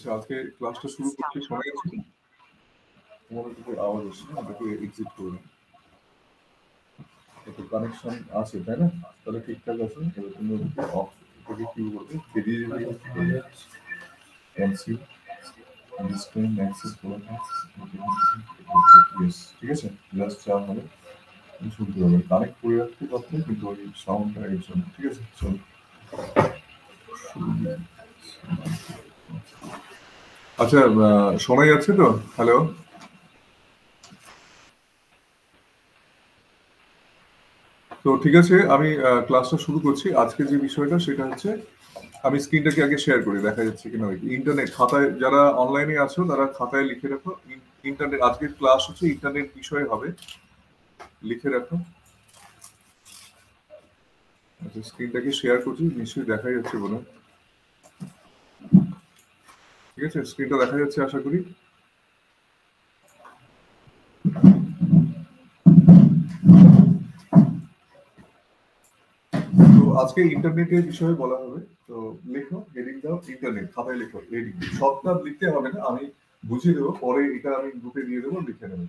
আচ্ছা, আজকে ক্লাসটা শুরু করতে শোনা যাচ্ছে কি? তোমার দিকে আওয়াজ আসছে না, ওটাকে এক্সিট করে নাও। একটু কানেকশন আছে, তাই না? তাহলে ঠিকঠাক আছে। এবার তুমি ওটাকে অফ থেকে কি করবে? বেরিয়ে যাবে। ক্যান্সেল ডিসপ্লে অ্যাক্সেস করে ইয়েস, ঠিক আছে? জাস্ট যা হবে তুমি শুনতে পাবে। কানেক্ট করে রাখতে পারতে, কিন্তু ওই সাউন্ডটা এর জন্য, ঠিক আছে? চলো আচ্ছা, শোনা যাচ্ছে তো? হ্যালো, তো ঠিক আছে, আমি ক্লাসটা শুরু করছি। আজকে যে বিষয়টা সেটা হচ্ছে, আমি স্ক্রিনটাকে আগে শেয়ার করি, দেখা যাচ্ছে কিনা। ইন্টারনেট খাতায় যারা অনলাইনে আছো তারা খাতায় লিখে রাখো। ইন্টারনেট আজকের ক্লাস হচ্ছে ইন্টারনেট বিষয়ে হবে, লিখে রাখো। আচ্ছা, স্ক্রিনটাকে শেয়ার করছি, নিশ্চয়ই দেখা যাচ্ছে বলে। ঠিক আছে, স্ক্রিনটা দেখা যাচ্ছে আশা করি। তো আজকে ইন্টারনেটের বিষয়ে বলা হবে। তো লেখো, হেডিং দাও ইন্টারনেট, খাতায় লেখো হেডিং। সবটা লিখতে হবে না, আমি বুঝিয়ে দেবো পরে, এটা আমি গ্রুপে দিয়ে দেবো, লিখে নেবে।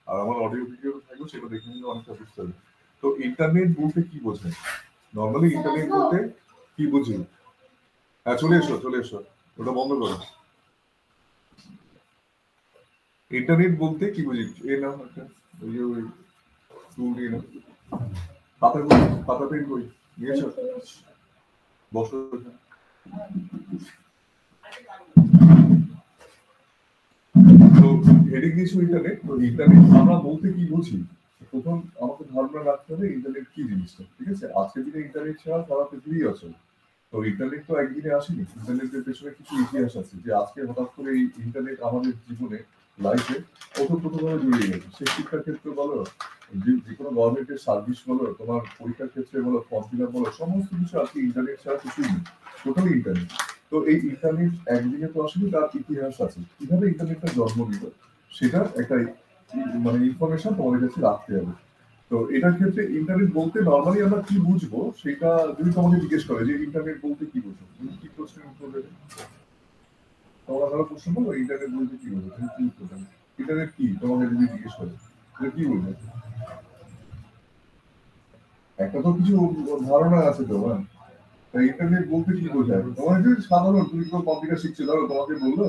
আর আমার অডিও ভিডিও থাকবে, সেটা দেখে নিলে অনেকটা বুঝতে হবে। তো ইন্টারনেট বলতে কি বোঝায়? নর্মালি ইন্টারনেট বলতে কি বুঝি? হ্যাঁ, চলে এসো, চলে এসো, ওটা বন্ধ করো। ইন্টারনেট বলতে কি বুঝি? এই নাও একটা, ওই যে ওই টুল নিয়ে নাও। খাতা কই, খাতা পেন কই, নিয়েছো? বসো। তো হেডিং দিয়েছো ইন্টারনেট। তো ইন্টারনেট আমরা বলতে কি বুঝি? প্রথম আমাকে ধারণা রাখতে হবে ইন্টারনেট কি জিনিসটা, ঠিক আছে? আজকের দিনে ইন্টারনেট ছাড়া সারা পৃথিবী আছে। তো ইন্টারনেট তো একদিনে আসেনি, ইন্টারনেটের পেছনে কিছু ইতিহাস আছে, যে আজকে হঠাৎ করে এই ইন্টারনেট আমাদের জীবনে, লাইফে ওতপ্রোতভাবে জড়িয়ে গেছে। সে শিক্ষার ক্ষেত্রে বলো, যে কোনো গভর্নমেন্টের সার্ভিস বলো, তোমার পরীক্ষার ক্ষেত্রে বলো, ফর্ম ফিল আপ বলো, সমস্ত কিছু আজকে ইন্টারনেট ছাড়া কিছুই নেই, টোটালি ইন্টারনেট। তো এই ইন্টারনেট একদিনে তো আসলে তার ইতিহাস আছে, কিভাবে ইন্টারনেটটা জন্ম নিল সেটা একটা মানে ইনফরমেশন তোমাদের কাছে রাখতে হবে। তো এটার ক্ষেত্রে ইন্টারনেট বলতে নর্মালি আমরা কি বুঝবো সেটা যদি তোমাকে জিজ্ঞেস করে যে ইন্টারনেট বলতে কি বুঝো, তুমি কি প্রশ্নের উত্তর দেবে? তোমরা ধরো প্রশ্ন করবো ইন্টারনেট বলতে কি বুঝো, তুমি কি উত্তর দেবে? ইন্টারনেট কি তোমাকে যদি জিজ্ঞেস করে, তুমি কি বলবে? একটা তো কিছু ধারণা আছে তোমার। তাই ইন্টারনেট বলতে কি বোঝায়? তোমার যদি সাধারণ, তুমি তো কম্পিউটার শিখছো, ধরো তোমাকে বললো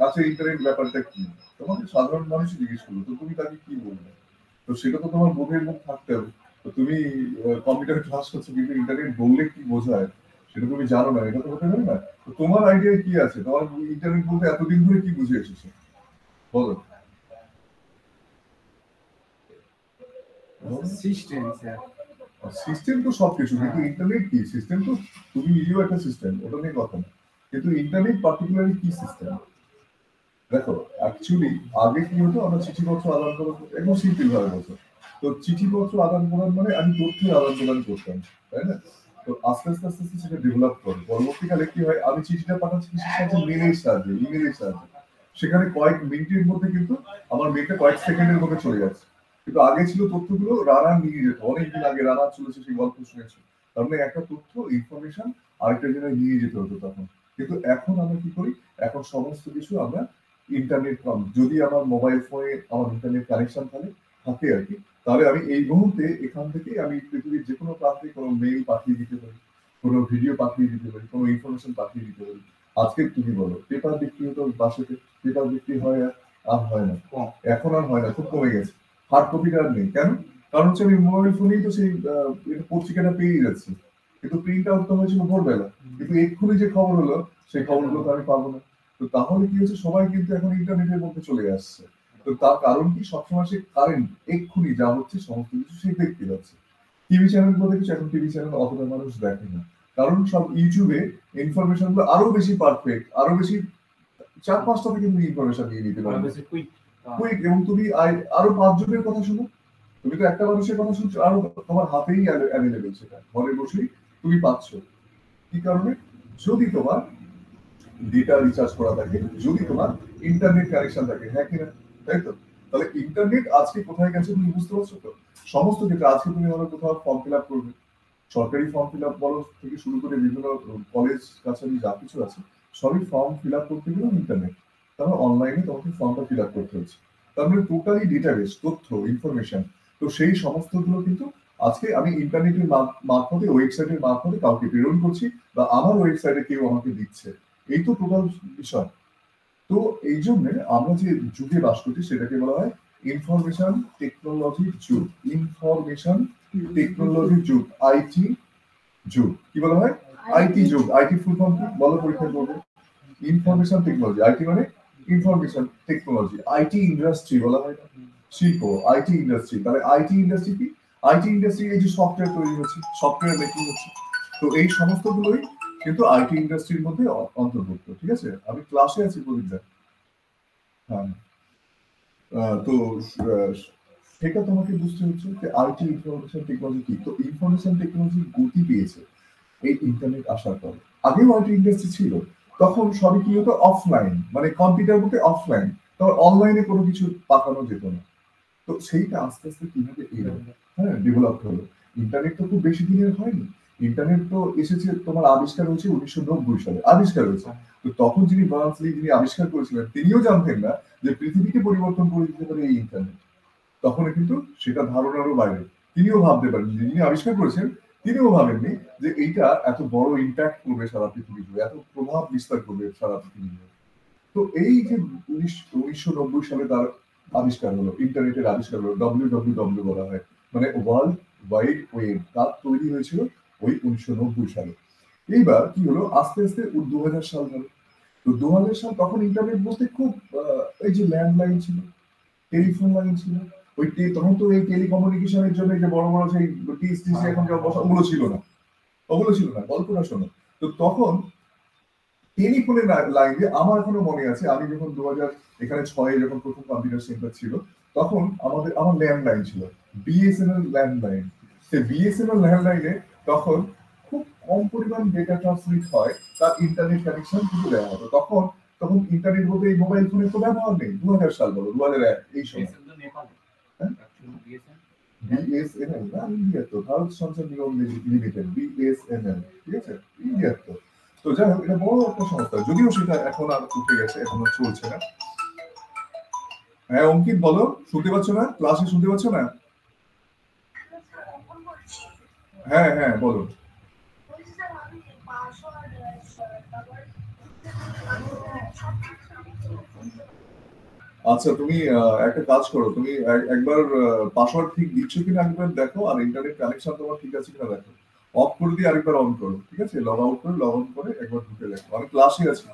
আচ্ছা ইন্টারনেট ব্যাপারটা কি, তোমাকে সাধারণ মানুষই জিজ্ঞেস করলো, তো তুমি তাকে কি বলবে? তো সেটা তো তোমার বোধের মুখ থাকতে হবে। তো তুমি কম্পিউটার ক্লাস করছো, কিন্তু ইন্টারনেট বললে কি বোঝায় সেটা তুমি জানো না, এটা তো হতে পারে না। তো তোমার আইডিয়া কি আছে? তোমার ইন্টারনেট বলতে এতদিন ধরে কি বুঝে এসেছো, বলো? System sir. সিস্টেম তো সবকিছু, কিন্তু ইন্টারনেট কি? সিস্টেম তো তুমি নিজেও একটা সিস্টেম, ওটা নিয়ে কথা না। কিন্তু ইন্টারনেট পার্টিকুলারলি কি সিস্টেম? দেখো, অ্যাকচুয়ালি আগে কি হতো, আমরা চিঠিপত্র আদান প্রদান, একদম সিম্পল ভাবে বলতো। তো চিঠিপত্র আদান প্রদান মানে আমি তথ্যের আদান প্রদান করতাম, তাই না? তো আস্তে আস্তে আস্তে আস্তে সেটা ডেভেলপ করে, পরবর্তীকালে কি হয়, আমি চিঠিটা পাঠাচ্ছি কিসের সাহায্যে? মেলের সাহায্যে, ইমেলের সাহায্যে। সেখানে কয়েক মিনিটের মধ্যে কিন্তু আমার মেলটা কয়েক সেকেন্ডের মধ্যে চলে যাচ্ছে। কিন্তু আগে ছিল তথ্যগুলো রানার নিয়ে যেত, অনেকদিন আগে রানার চলেছে, সেই গল্প শুনেছি। তার মানে একটা তথ্য, ইনফরমেশন আরেকটা জায়গায় নিয়ে যেতে হতো তখন। কিন্তু এখন আমরা কি করি, এখন সমস্ত কিছু আমরা ইন্টারনেট, যদি আমার মোবাইল ফোনে আমার ইন্টারনেট কানেকশন থাকে আর কি, তাহলে আমি এই মুহূর্তে এখান থেকে আমি পৃথিবীর যে কোনো প্রান্তে কোনো মেইল পাঠিয়ে দিতে পারি, কোনো ভিডিও পাঠিয়ে দিতে পারি, কোনো ইনফরমেশন পাঠিয়ে দিতে পারি। আজকে তুমি বলো, পেপার বিক্রি হতো বাসাতে, পেপার বিক্রি হয় আর হয় না, এখন আর হয় না, খুব কমে গেছে। হার্ড কপিটা আর নেই, কেন? কারণ হচ্ছে আমি মোবাইল ফোনেই তো সেই পত্রিকাটা পেয়ে যাচ্ছি। কিন্তু প্রিন্ট আউট তো হয়েছিল ভোরবেলা, কিন্তু এক্ষুনি যে খবর হলো সেই খবরগুলো তো আমি পাবো না। তো তাহলে কি হচ্ছে, সবাই কিন্তু এখন ইন্টারনেটের মধ্যে চলে আসছে। তো তার কারণ কি, সবসময় সে কারেন্ট এক্ষুনি যা হচ্ছে সমস্ত কিছু সে দেখতে পাচ্ছে। টিভি চ্যানেল গুলো দেখছে, এখন টিভি চ্যানেল অতটা মানুষ দেখে না, কারণ সব ইউটিউবে ইনফরমেশন গুলো আরো বেশি পারফেক্ট, আরো বেশি, 4-5টা থেকে তুমি ইনফরমেশন নিয়ে নিতে পারবে কুইক। এবং তুমি আরো 5 জনের কথা শুনো, তুমি তো একটা মানুষের কথা শুনছো, আরো তোমার হাতেই অ্যাভেলেবেল, সেটা ঘরে বসেই তুমি পাচ্ছ। কি কারণে? যদি তোমার ডেটা রিচার্জ করা থাকে, যদি তোমার ইন্টারনেট কানেকশন থাকে, হ্যাঁ কিনা? তাই তো? তাহলে ইন্টারনেট আজকে কোথায় গেছে তুমি বুঝতে পারছো তো? সমস্ত ক্ষেত্রে আজকে তুমি ধরো কোথাও ফর্ম ফিল আপ করবে, সরকারি ফর্ম ফিল আপ বলো থেকে শুরু করে বিভিন্ন কলেজ কাছারি যা কিছু আছে, সবই ফর্ম ফিল আপ করতে গেলে ইন্টারনেট, তারপর অনলাইনে তোমাকে ফর্মটা ফিল আপ করতে হচ্ছে। তার মানে টোটালি ডেটাবেস, তথ্য, ইনফরমেশন, তো সেই সমস্তগুলো কিন্তু আজকে আমি ইন্টারনেটের মারফতে, ওয়েবসাইটের মারফতে কাউকে প্রেরণ করছি, বা আমার ওয়েবসাইটে কেউ আমাকে দিচ্ছে। এই তো টোটাল বিষয়। তো এই জন্য আমরা যে যুগে বাস করছি সেটাকে বলা হয় ইনফরমেশন টেকনোলজির যুগ। ইনফরমেশন টেকনোলজির যুগ, আইটি যুগ। কি বলা হয়? আইটি যুগ। আইটি ফুল ফর্ম কি বলো, পরীক্ষা করবে? Information technology. আইটি মানে ইনফরমেশন টেকনোলজি। আইটি ইন্ডাস্ট্রি বলা হয় না, শিল্প, আইটি ইন্ডাস্ট্রি। তাহলে আইটি ইন্ডাস্ট্রি কি? আইটি ইন্ডাস্ট্রি এই যে সফটওয়্যার তৈরি হচ্ছে, সফটওয়্যার মেকিং হচ্ছে, তো এই সমস্তগুলোই কিন্তু আইটি ইন্ডাস্ট্রির মধ্যে অন্তর্ভুক্ত। ঠিক আছে, আমি ক্লাসে আছি প্রদীপদা। হ্যাঁ, তো সেটা তোমাকে বুঝতে হচ্ছে যে আইটি ইনফরমেশন টেকনোলজি কি। তো ইনফরমেশন টেকনোলজি গতি পেয়েছে এই ইন্টারনেট আসার পরে। আগেও আইটি ইন্ডাস্ট্রি ছিল, তখন সবই কি হতো অফলাইন, মানে কম্পিউটার বলতে অফলাইন, তখন অনলাইনে কোনো কিছু পাঠানো যেত না। তো সেইটা আস্তে আস্তে কিভাবে এলো, হ্যাঁ, ডেভেলপ হলো। ইন্টারনেট তো খুব বেশি দিনের হয়নি। ইন্টারনেট তো এসেছে, তোমার আবিষ্কার হয়েছে 1990 সালে আবিষ্কার হয়েছে। তো তখন যিনি বার্নসলি, যিনি আবিষ্কার করেছিলেন, তিনিও জানতেন না যে পৃথিবীকে পরিবর্তন করে দিতে পারে এই ইন্টারনেট। তখন কিন্তু সেটা ধারণারও বাইরে। তিনিও ভাবতে পারেন, যিনি আবিষ্কার করেছেন তিনিও ভাবেননি যে এইটা এত বড় ইম্প্যাক্ট করবে সারা পৃথিবী জুড়ে, এত প্রভাব বিস্তার করবে সারা পৃথিবী জুড়ে। তো এই যে 1990 সালে তার আবিষ্কার হলো, ইন্টারনেটের আবিষ্কার হলো, WWW বলা হয়, মানে ওয়ার্ল্ড ওয়াইড ওয়েব, তার তৈরি হয়েছিল ওই 1990 সালে। এইবার কি হলো, আস্তে আস্তে 2000 সাল হলো। তো 2000 সাল, তখন ইন্টারনেট বলতে খুব এই যে ল্যান্ডলাইন ছিল, টেলিফোন লাইন ছিল। ওই তখন তো এই টেলিকমিউনিকেশনের জন্য যে বড় বড় সেই টিএসটিসি এখন যে বসা, ওগুলো ছিল না, ওগুলো ছিল না, গল্পটা শোনো। তো তখন টেলিফোনের লাইন দিয়ে, আমার এখনো মনে আছে, আমি যখন 2000 এখানে 6-এ যখন প্রথম কম্পিউটার সেন্টার ছিল, তখন আমার ল্যান্ডলাইন ছিল, বিএসএনএল ল্যান্ডলাইন। সেই বিএসএনএল ল্যান্ডলাইনে তখন খুব কম পরিমাণ ডেটা ট্রান্সমিট হয়, তার ইন্টারনেট কানেকশন কিন্তু দেওয়া হতো। তখন তখন ইন্টারনেট বলতে এই মোবাইল ফোনের তো ব্যবহার নেই। 2000 সাল বলো, 2001 এই সময়। বিএসএনএল না, ইন্ডিয়া তো, ভারত সঞ্চার নিগম লিমিটেড, বিএসএনএল, ঠিক আছে, ইন্ডিয়ার তো। তো যাই হোক, এটা বড় একটা সংস্থা, যদিও সেটা এখন আর উঠে গেছে, এখন আর চলছে না। হ্যাঁ অঙ্কিত বলো, শুনতে পাচ্ছ না? ক্লাসে শুনতে পাচ্ছ না? হ্যাঁ হ্যাঁ বলো। আচ্ছা, তুমি একটা কাজ করো, তুমি একবার পাসওয়ার্ড ঠিক দিচ্ছ কিনা একবার দেখো, আর ইন্টারনেট কানেকশন তোমার ঠিক আছে কিনা দেখো। অফ করে দিয়ে আরেকবার অন করো, ঠিক আছে? লগ আউট করে লগ অন করে একবার ঢুকে দেখো। আমি ক্লাসে আছি,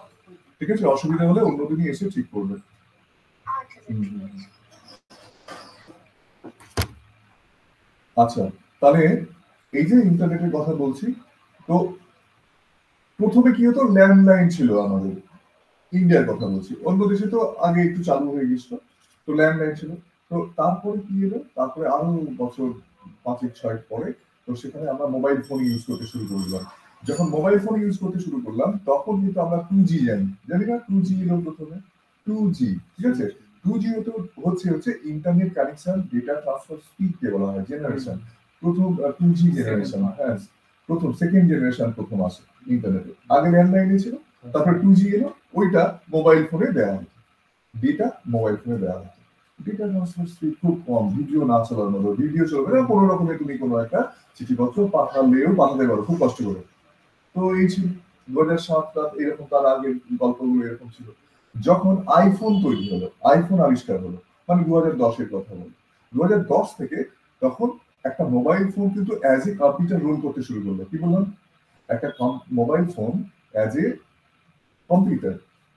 ঠিক আছে? অসুবিধা হলে অন্যদিনই এসে ঠিক করবে। আচ্ছা, তাহলে এই যে ইন্টারনেটের কথা বলছি, তো প্রথমে কি হতো, ল্যান্ডলাইন ছিল আমাদের, ইন্ডিয়ার কথা বলছি, অন্য দেশে তো আগে একটু চালু হয়ে গেছিল, তো ল্যান্ডলাইন ছিল। তো তারপরে কি এলো, তারপরে আরো বছর 5-6 পরে, তো সেখানে আমরা মোবাইল ফোন ইউজ করতে শুরু করলাম। যখন মোবাইল ফোন ইউজ করতে শুরু করলাম, তখন কিন্তু আমরা 2G জানি না, 2G এলো প্রথমে, 2G, ঠিক আছে? 2G হচ্ছে internet connection, data transfer speed কে বলা হয় জেনারেশন। প্রথম 2G জেনারেশন, হ্যাঁ, প্রথম, সেকেন্ড জেনারেশন প্রথম আসে ইন্টারনেটে। আগে ল্যান্ডলাইনে ছিল, তারপর 2G এলো, ওইটা মোবাইল ফোনে দেওয়া হতো, ডেটা মোবাইল ফোনে দেওয়া হতো। ডেটা ট্রান্সফার স্পিড খুব কম, ভিডিও না চলার মতো, ভিডিও চলবে না কোনো রকমে, তুমি কোনো একটা চিঠিপত্র পাঠালেও পাঠাতে পারো খুব কষ্ট করে। তো এই ছিল 2007 এরকম, তার আগের গল্পগুলো এরকম ছিল। যখন আইফোন তৈরি হলো, আইফোন আবিষ্কার হলো, মানে 2010-এর কথা বলি, 2010 থেকে তখন একটা মোবাইল ফোন কিন্তু অ্যাজ এ কম্পিউটার রোল করতে শুরু করলো। কি বললাম? একটা mobile phone as a computer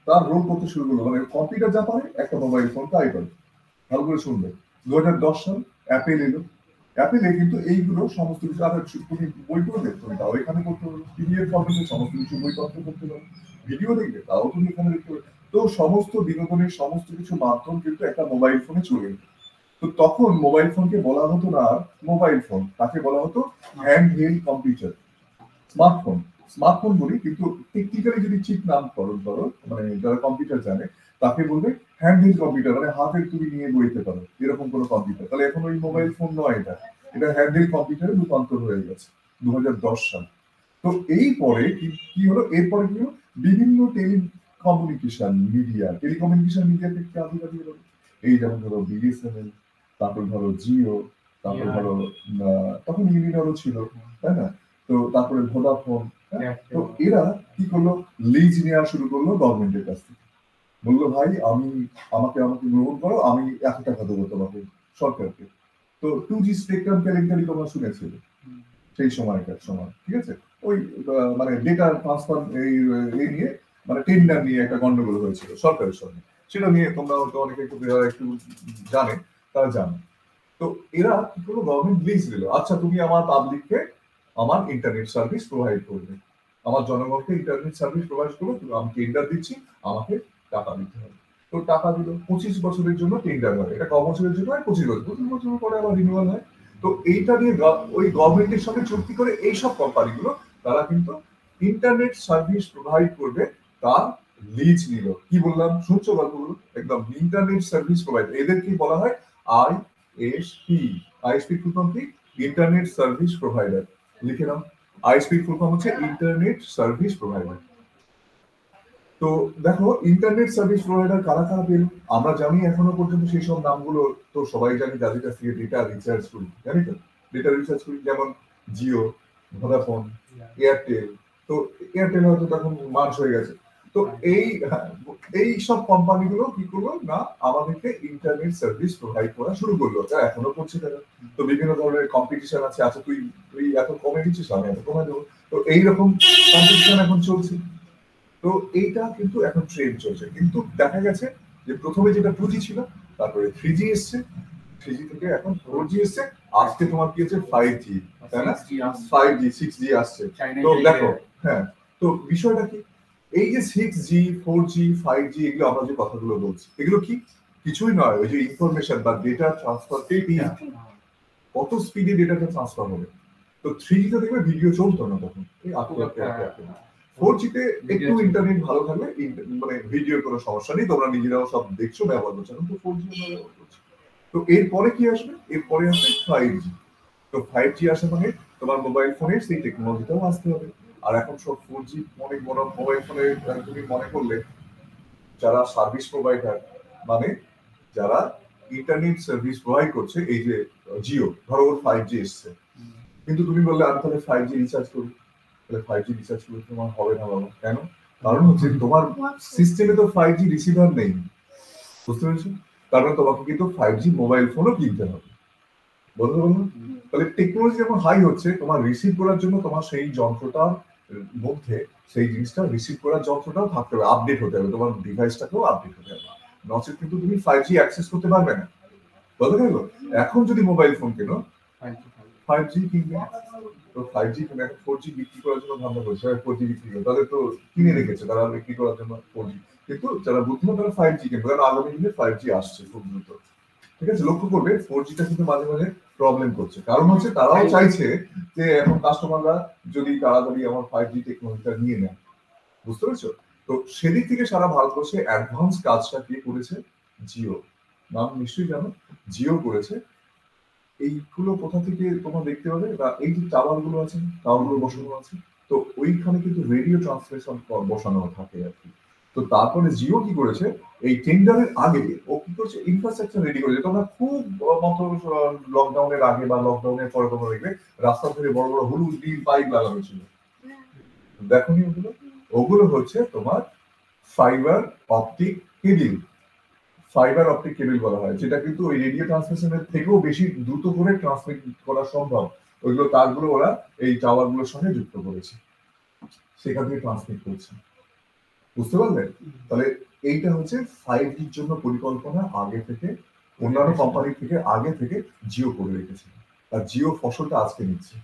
তার রোল করতে শুরু করলো, মানে কম্পিউটার যা পারে একটা মোবাইল ফোন তাই পারে। ভালো করে শুনবে, 2010 সাল অ্যাপেল এলো। অ্যাপেলে কিন্তু এইগুলো সমস্ত কিছু, আর তুমি বই পড়বে, তুমি তাও এখানে করতে পারো, পিডিএফ ফর্মেটে সমস্ত কিছু বইপত্র করতে পারো, ভিডিও দেখবে তাও তুমি এখানে দেখতে পারো। তো সমস্ত বিনোদনের সমস্ত কিছু মাধ্যম কিন্তু একটা মোবাইল ফোনে চলে এলো। তো তখন মোবাইল ফোনকে বলা হতো না মোবাইল ফোন, তাকে বলা হতো hand held computer, smartphone. Smartphone বলি, কিন্তু টেকনিক্যালি যদি ঠিক নামকরণ করো, মানে যারা কম্পিউটার জানে, তাকে বলবে হ্যান্ডহেল্ড কম্পিউটার, মানে হাতের তুমি নিয়ে বইতে পারো এরকম কোনো কম্পিউটার। তাহলে এখন ওই মোবাইল ফোন নয়, এটা এটা হ্যান্ডহেল্ড কম্পিউটারে রূপান্তর হয়ে গেছে 2010 সাল। তো এই পরে কি কি হলো, এরপরে কি হলো, বিভিন্ন টেলিকমিউনিকেশন মিডিয়াকে কাজে লাগিয়ে দেবে। এই যেমন ধরো বিএসএনএল, তারপর ধরো জিও, তারপর ধরো তখন ইউনিডারও ছিল, তাই না? তো তারপরে ভোডাফোন, তো এরা কি করলো, লিজ নেওয়া শুরু করলো গভর্নমেন্টের কাছ থেকে। বললো ভাই আমাকে গ্রহণ করো, আমি এত টাকা দেবো তোমাকে, সরকারকে। তো 2G স্পেকট্রাম কেলেঙ্কারি তোমরা শুনেছিলে সেই সময়কার সময়, ঠিক আছে? ওই মানে ডেটা ট্রান্সফার এই নিয়ে মানে টেন্ডার নিয়ে একটা গন্ডগোল হয়েছিল সরকারের সঙ্গে, সেটা নিয়ে তোমরা হয়তো অনেকে একটু জানে, তারা জানে। তো এরা কি করলো, গভর্নমেন্ট লিজ দিল, আচ্ছা তুমি আমার পাবলিককে আমার ইন্টারনেট সার্ভিস প্রোভাইড করবে, আমার জনগণকে ইন্টারনেট সার্ভিস প্রোভাইড করবে, আমি টেন্ডার দিচ্ছি, আমাকে টাকা দিতে হবে। তো টাকা দিল, 25 বছরের জন্য টেন্ডার হয়, এটা ক বছরের জন্য হয়? 25 বছর, 25 বছর পরে আবার রিনিউয়াল হয়। তো এইটা নিয়ে ওই গভর্নমেন্টের সঙ্গে চুক্তি করে এইসব কোম্পানিগুলো তারা কিন্তু ইন্টারনেট সার্ভিস প্রোভাইড করবে, তার লিজ নিল। কি বললাম, শুনছো গল্পগুলো? একদম ইন্টারনেট সার্ভিস প্রোভাইডার, এদেরকে বলা হয় আইএসপি। আইএসপি ফুল ফর্ম কি? Internet service provider. লিখে নাও, আইএসপি ফুল ফর্ম হচ্ছে ইন্টারনেট সার্ভিস প্রোভাইডার। তো দেখো, ইন্টারনেট সার্ভিস প্রোভাইডার কারা কারা পেল আমরা জানি এখনো পর্যন্ত, সেই সব নামগুলো তো সবাই জানি, যাদের কাছ থেকে ডেটা রিচার্জ করি, জানি তো ডেটা রিচার্জ করি, যেমন জিও, ভোডাফোন, এয়ারটেল। তো এয়ারটেল হয়তো তখন মার্জ হয়ে গেছে। তো এই সব কোম্পানিগুলো কি করলো না, আমাদেরকে ইন্টারনেট সার্ভিস প্রোভাইড করা শুরু করলো, যা এখনো করছে তারা। তো বিভিন্ন ধরনের কম্পিটিশন আছে, আচ্ছা তুই এত কমে দিচ্ছিস, আমি এত কমে দেবো। তো এইরকম কম্পিটিশন এখন চলছে। তো এইটা কিন্তু এখন ট্রেন্ড চলছে, কিন্তু দেখা গেছে যে প্রথমে যেটা 2G ছিল, তারপরে 3G এসছে, 3G থেকে এখন 4G এসছে, আজকে তোমার কি হচ্ছে 5G, তাই না? 5G 6G আসছে। তো দেখো, হ্যাঁ, তো বিষয়টা কি, এই যে 6G 4G 5G এগুলো আমরা যে কথাগুলো বলছি, এগুলো কি কিছুই নয়, ওই যে ইনফরমেশন বা ডেটা ট্রান্সফার, কত স্পিডে ডেটাটা ট্রান্সফার হবে। তো 3G তে দেখবে ভিডিও চলতো না তখন, এই আপনি 4G তে একটু ইন্টারনেট ভালো থাকলে মানে ভিডিওর কোনো সমস্যা নেই, তোমরা নিজেরাও সব দেখছো, ব্যবহার করছো, কিন্তু 4G ব্যবহার করছো। তো এরপরে কি আসবে? এরপরে আসবে 5G। তো 5G আসে মানে তোমার মোবাইল ফোনের সেই টেকনোলজিটাও আসতে হবে। আর এখন সব 4G অনেক বড় মোবাইল ফোনে তুমি মনে করলে যারা সার্ভিস প্রোভাইডার, মানে যারা ইন্টারনেট সার্ভিস প্রোভাইড করছে, এই যে জিও, ধরো ওর 5G এসছে, কিন্তু তুমি বললে আমি তাহলে 5G রিচার্জ করি, তাহলে 5G রিচার্জ করলে তোমার হবে না বাবা। কেন? কারণ হচ্ছে তোমার সিস্টেমে তো 5G রিসিভার নেই, বুঝতে পেরেছো? কারণ তোমাকে কিন্তু 5G মোবাইল ফোনও কিনতে হবে, বলতে বলুন। তাহলে টেকনোলজি যখন হাই হচ্ছে, তোমার রিসিভ করার জন্য তোমার সেই যন্ত্রটার মধ্যে সেই জিনিসটা রিসিভ করার যন্ত্রটাও থাকতে হবে, আপডেট হতে হবে, তোমার ডিভাইসটাকেও আপডেট হতে হবে, নচেত কিন্তু তুমি 5G অ্যাক্সেস করতে পারবে না। বলতে গেল, এখন যদি মোবাইল ফোন কেনো 5G কিনবে, তো 5G কিনে এখন 4G বিক্রি করার জন্য ধান্দা করছে, 4G বিক্রি করে তাদের তো কিনে রেখেছে তারা বিক্রি করার জন্য 4G, কিন্তু যারা বুদ্ধিমান তারা 5G কিনবে, কারণ আগামী দিনে 5G আসছে খুব দ্রুত। ঠিক আছে, লক্ষ্য করবে 4Gটা কিন্তু মাঝে মাঝে প্রবলেম করছে, কারণ হচ্ছে তারাও চাইছে যে এখন কাস্টমাররা যদি তাড়াতাড়ি আমার 5G টেকনোলজিটা নিয়ে নেয়, বুঝতে পেরেছো? তো সেদিক থেকে সারা ভারতবর্ষে অ্যাডভান্স কাজটা কে করেছে? জিও, নাম নিশ্চয়ই জানো, জিও করেছে। এইগুলো কোথা থেকে তোমরা দেখতে পাবে, বা এই যে টাওয়ার গুলো আছে, টাওয়ার গুলো বসানো আছে, তো ওইখানে কিন্তু রেডিও ট্রান্সলেশন বসানো থাকে আর কি। তো তারপরে জিও কি করেছে, এই টেন্ডারের আগে ও কি করেছে, ইনফ্রাস্ট্রাকচার রেডি করেছে। তোমরা খুব মতো লকডাউনের আগে বা লকডাউনের পরে তোমরা দেখবে রাস্তা ধরে বড় বড় হলুদ নীল পাইপ লাগানো ছিল, দেখো নি ওগুলো? ওগুলো হচ্ছে তোমার fibre optic cable, fibre optic cable বলা হয়, যেটা কিন্তু ওই রেডিও ট্রান্সমিশনের থেকেও বেশি দ্রুত করে ট্রান্সমিট করা সম্ভব। ওইগুলো তারগুলো ওরা এই টাওয়ার গুলোর সঙ্গে যুক্ত করেছে, সেখান থেকে ট্রান্সমিট করছে, বুঝতে পারলে? তাহলে এইটা হচ্ছে 5Gর জন্য পরিকল্পনা আগে থেকে, অন্যান্য কোম্পানি থেকে আগে থেকে জিও করে রেখেছে, আর জিও ফসলটা আজকে নিচ্ছে,